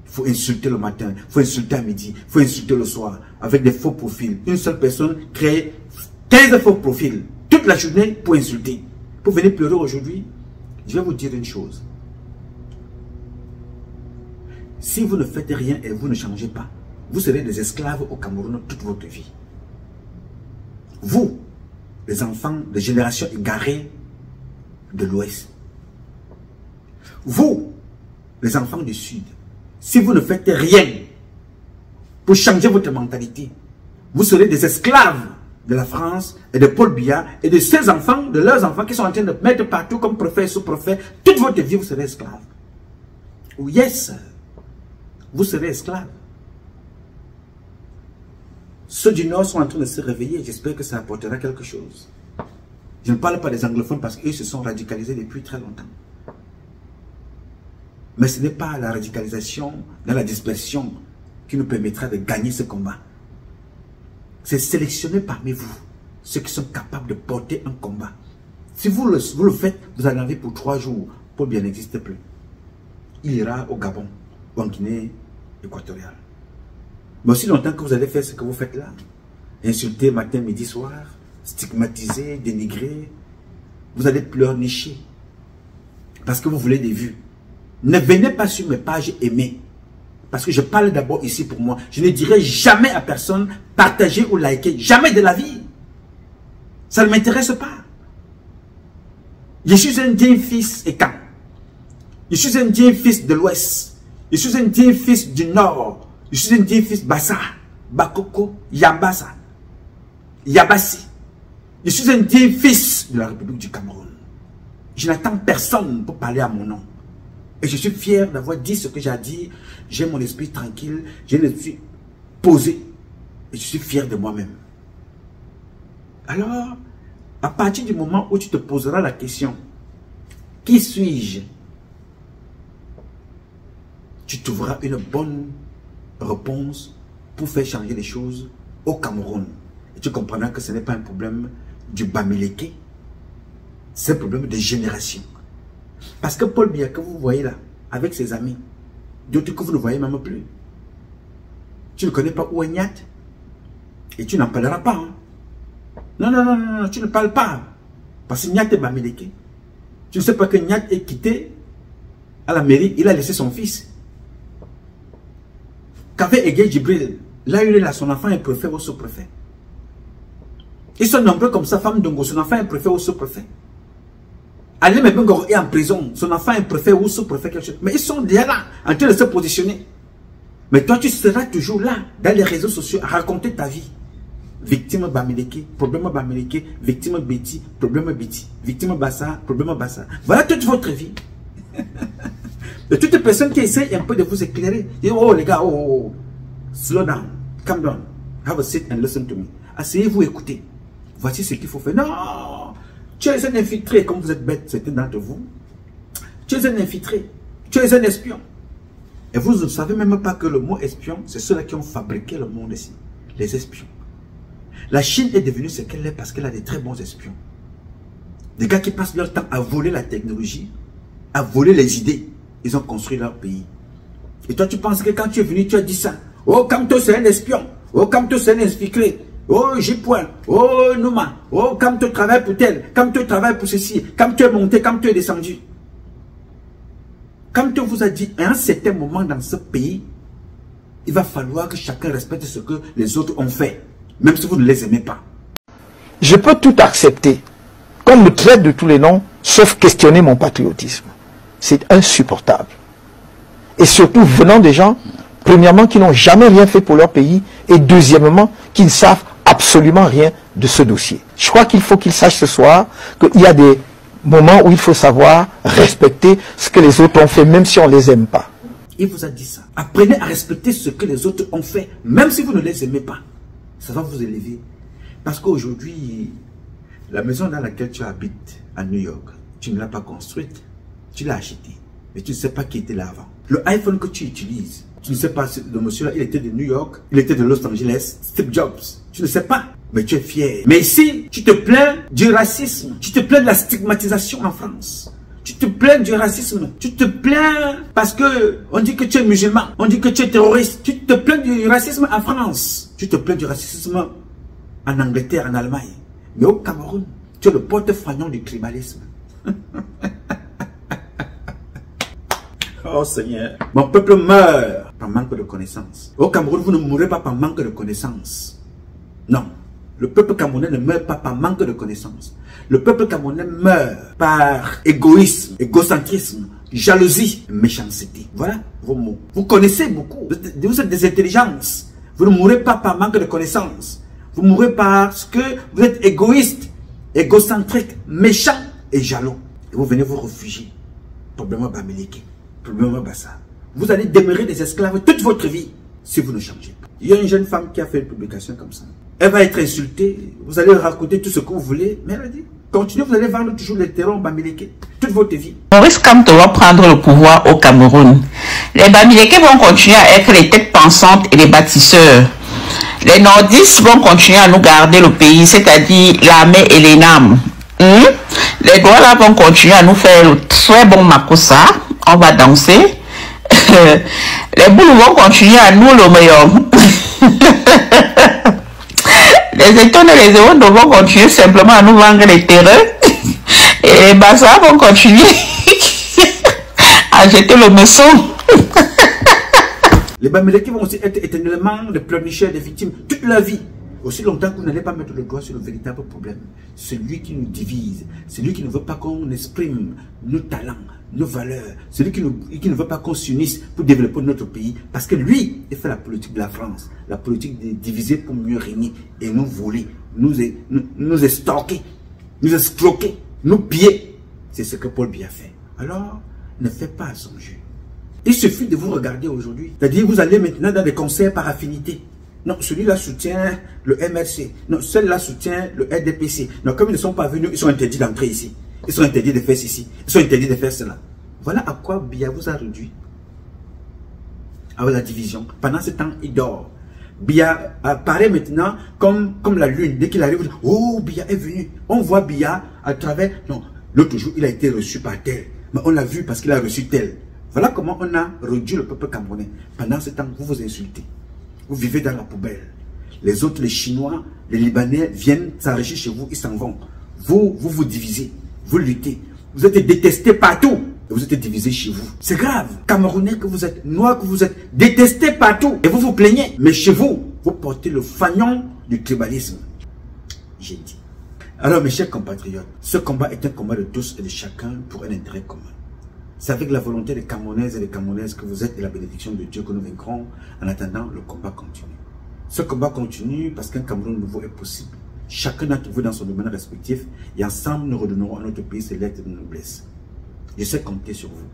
Il faut insulter le matin, il faut insulter à midi, il faut insulter le soir, avec des faux profils. Une seule personne crée 15 faux profils toute la journée pour insulter. Pour venir pleurer aujourd'hui, je vais vous dire une chose. Si vous ne faites rien et vous ne changez pas, vous serez des esclaves au Cameroun toute votre vie. Vous, les enfants de générations égarées de l'Ouest. Vous, les enfants du Sud, si vous ne faites rien pour changer votre mentalité, vous serez des esclaves de la France et de Paul Biya et de ses enfants, de leurs enfants qui sont en train de mettre partout comme préfet et sous-préfet. Toute votre vie, vous serez esclaves. Oh yes, vous serez esclaves. Ceux du Nord sont en train de se réveiller. J'espère que ça apportera quelque chose. Je ne parle pas des anglophones parce qu'eux se sont radicalisés depuis très longtemps. Mais ce n'est pas la radicalisation dans la dispersion qui nous permettra de gagner ce combat. C'est sélectionner parmi vous ceux qui sont capables de porter un combat. Si vous le faites, vous allez en vivre pour 3 jours. Paul Biya n'existe plus. Il ira au Gabon ou en Guinée équatoriale. Mais aussi longtemps que vous allez faire ce que vous faites là, insulter matin, midi, soir, stigmatiser, dénigrer, vous allez pleurnicher parce que vous voulez des vues. Ne venez pas sur mes pages aimées. Parce que je parle d'abord ici pour moi. Je ne dirai jamais à personne partager ou liker. Jamais de la vie. Ça ne m'intéresse pas. Je suis un digne fils et quand. Je suis un digne fils de l'Ouest. Je suis un digne fils du Nord. Je suis un digne fils Bassa, Bakoko, Yambassa, Yabassi. Je suis un digne fils de la République du Cameroun. Je n'attends personne pour parler à mon nom. Et je suis fier d'avoir dit ce que j'ai dit. J'ai mon esprit tranquille. Je me suis posé. Et je suis fier de moi-même. Alors, à partir du moment où tu te poseras la question, qui suis-je? Tu trouveras une bonne réponse pour faire changer les choses au Cameroun. Et tu comprendras que ce n'est pas un problème du Bamileke. C'est un problème de génération. Parce que Paul Biya que vous voyez là, avec ses amis, d'autres que vous ne voyez même plus. Tu ne connais pas où est Nyat. Et tu n'en parleras pas. Hein? Non, non, non, non, tu ne parles pas. Parce que Nyat est Bamileke. Tu ne sais pas que Nyat est quitté à la mairie, il a laissé son fils. Qu'avait Ege Djibril, là il est là, son enfant est préfet ou sous-préfet. Ils sont nombreux comme ça, femme Dongo, son enfant est préfet ou sous-préfet. Ali Mebengoro est en prison, son enfant est préfet ou sous-préfet, quelque chose. Mais ils sont déjà là, en train de se positionner. Mais toi, tu seras toujours là, dans les réseaux sociaux, à raconter ta vie. Victime Bamileke, problème Bamileke, victime Betty, problème Betty, victime Bassa, problème Bassa. Voilà toute votre vie. De toutes les personnes qui essayent un peu de vous éclairer. Oh les gars, oh, slow down, calm down, have a seat and listen to me. Asseyez-vous, écoutez. Voici ce qu'il faut faire. Non! Tu es un infiltré, comme vous êtes bête, certains d'entre vous. Tu es un infiltré. Tu es un espion. Et vous ne savez même pas que le mot espion, c'est ceux-là qui ont fabriqué le monde ici. Les espions. La Chine est devenue ce qu'elle est parce qu'elle a des très bons espions. Des gars qui passent leur temps à voler la technologie, à voler les idées. Ils ont construit leur pays. Et toi, tu penses que quand tu es venu, tu as dit ça. Oh, Kamto, c'est un espion. Oh, Kamto, c'est un infiltré. Oh, J-Point. Oh, Nouma. Oh, Kamto travaille pour tel. Kamto travaille pour ceci. Kamto est monté, Kamto est descendu. Kamto vous a dit, à un certain moment dans ce pays, il va falloir que chacun respecte ce que les autres ont fait. Même si vous ne les aimez pas. Je peux tout accepter. Qu'on me traite de tous les noms, sauf questionner mon patriotisme. C'est insupportable. Et surtout venant des gens, premièrement, qui n'ont jamais rien fait pour leur pays, et deuxièmement, qui ne savent absolument rien de ce dossier. Je crois qu'il faut qu'ils sachent ce soir qu'il y a des moments où il faut savoir respecter ce que les autres ont fait, même si on ne les aime pas. Il vous a dit ça. Apprenez à respecter ce que les autres ont fait, même si vous ne les aimez pas. Ça va vous élever. Parce qu'aujourd'hui, la maison dans laquelle tu habites à New York, tu ne l'as pas construite. Tu l'as acheté, mais tu ne sais pas qui était là avant. Le iPhone que tu utilises, tu ne sais pas, le monsieur là, il était de New York, il était de Los Angeles, Steve Jobs. Tu ne sais pas, mais tu es fier. Mais ici, tu te plains du racisme, tu te plains de la stigmatisation en France. Tu te plains du racisme. Tu te plains parce que on dit que tu es musulman. On dit que tu es terroriste. Tu te plains du racisme en France. Tu te plains du racisme en Angleterre, en Allemagne. Mais au Cameroun, tu es le porte-fagnon du tribalisme. Oh Seigneur. Mon peuple meurt par manque de connaissances. Au Cameroun, vous ne mourrez pas par manque de connaissances. Non. Le peuple camerounais ne meurt pas par manque de connaissances. Le peuple camerounais meurt par égoïsme, égocentrisme, jalousie, méchanceté. Voilà vos mots. Vous connaissez beaucoup. Vous êtes des intelligences. Vous ne mourrez pas par manque de connaissances. Vous mourrez parce que vous êtes égoïste, égocentrique, méchant et jaloux. Et vous venez vous réfugier. Probablement Bamileke, probablement Bassa. Vous allez demeurer des esclaves toute votre vie si vous ne changez pas. Il y a une jeune femme qui a fait une publication comme ça. Elle va être insultée, vous allez raconter tout ce que vous voulez, mais elle a dit, continuez, vous allez vendre toujours les terrors Bamileke toute votre vie. Maurice Kamto va prendre le pouvoir au Cameroun. Les Bamileke vont continuer à être les têtes pensantes et les bâtisseurs. Les nordistes vont continuer à nous garder le pays, c'est-à-dire l'armée et les NAM. Les Douala vont continuer à nous faire le très bon makossa. On va danser. Les Boulous vont continuer à nous le meilleur. Les États et les Éwondo vont continuer simplement à nous vendre les terrains. Et les Bassa vont continuer à jeter le maçon. Les Bamileke vont aussi être éternellement les pleurnicheurs des victimes toute la vie. Aussi longtemps que vous n'allez pas mettre le doigt sur le véritable problème. Celui qui nous divise, celui qui ne veut pas qu'on exprime nos talents, nos valeurs, celui qui ne veut pas qu'on s'unisse pour développer notre pays. Parce que lui, il fait la politique de la France, la politique de diviser pour mieux régner et nous voler, nous estorquer, nous escroquer, nous piller. C'est ce que Paul Biya fait. Alors, ne faites pas à son jeu. Il suffit de vous regarder aujourd'hui. C'est-à-dire, vous allez maintenant dans des concerts par affinité. Non, celui-là soutient le MRC. Non, celui-là soutient le RDPC. Non, comme ils ne sont pas venus, ils sont interdits d'entrer ici. Ils sont interdits de faire ceci. Ils sont interdits de faire cela. Voilà à quoi Biya vous a réduit. À la division. Pendant ce temps, il dort. Biya apparaît maintenant comme la lune. Dès qu'il arrive, oh, Biya est venu. On voit Biya à travers... Non, l'autre jour, il a été reçu par tel. Mais on l'a vu parce qu'il a reçu tel. Voilà comment on a réduit le peuple camerounais. Pendant ce temps, vous vous insultez. Vous vivez dans la poubelle. Les autres, les Chinois, les Libanais viennent s'enrichir chez vous, ils s'en vont. Vous divisez, vous luttez. Vous êtes détestés partout. Et vous êtes divisés chez vous. C'est grave. Camerounais que vous êtes, Noirs que vous êtes, détestés partout. Et vous vous plaignez. Mais chez vous, vous portez le fanion du tribalisme. J'ai dit. Alors mes chers compatriotes, ce combat est un combat de tous et de chacun pour un intérêt commun. C'est avec la volonté des Camerounaises et des Camerounaises que vous êtes et la bénédiction de Dieu que nous vaincrons. En attendant, le combat continue. Ce combat continue parce qu'un Cameroun nouveau est possible. Chacun d'entre vous dans son domaine respectif et ensemble nous redonnerons à notre pays ses lettres de noblesse. Je sais compter sur vous.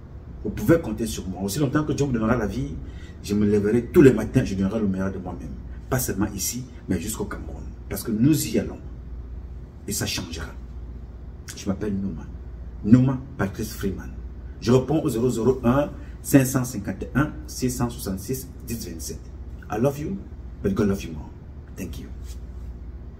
Vous pouvez compter sur moi. Aussi longtemps que Dieu me donnera la vie, je me lèverai tous les matins, je donnerai le meilleur de moi-même. Pas seulement ici, mais jusqu'au Cameroun. Parce que nous y allons. Et ça changera. Je m'appelle Nouma. Nouma Patrice Freeman. Je réponds au 001 551 666 1027. I love you, but God love you more. Thank you.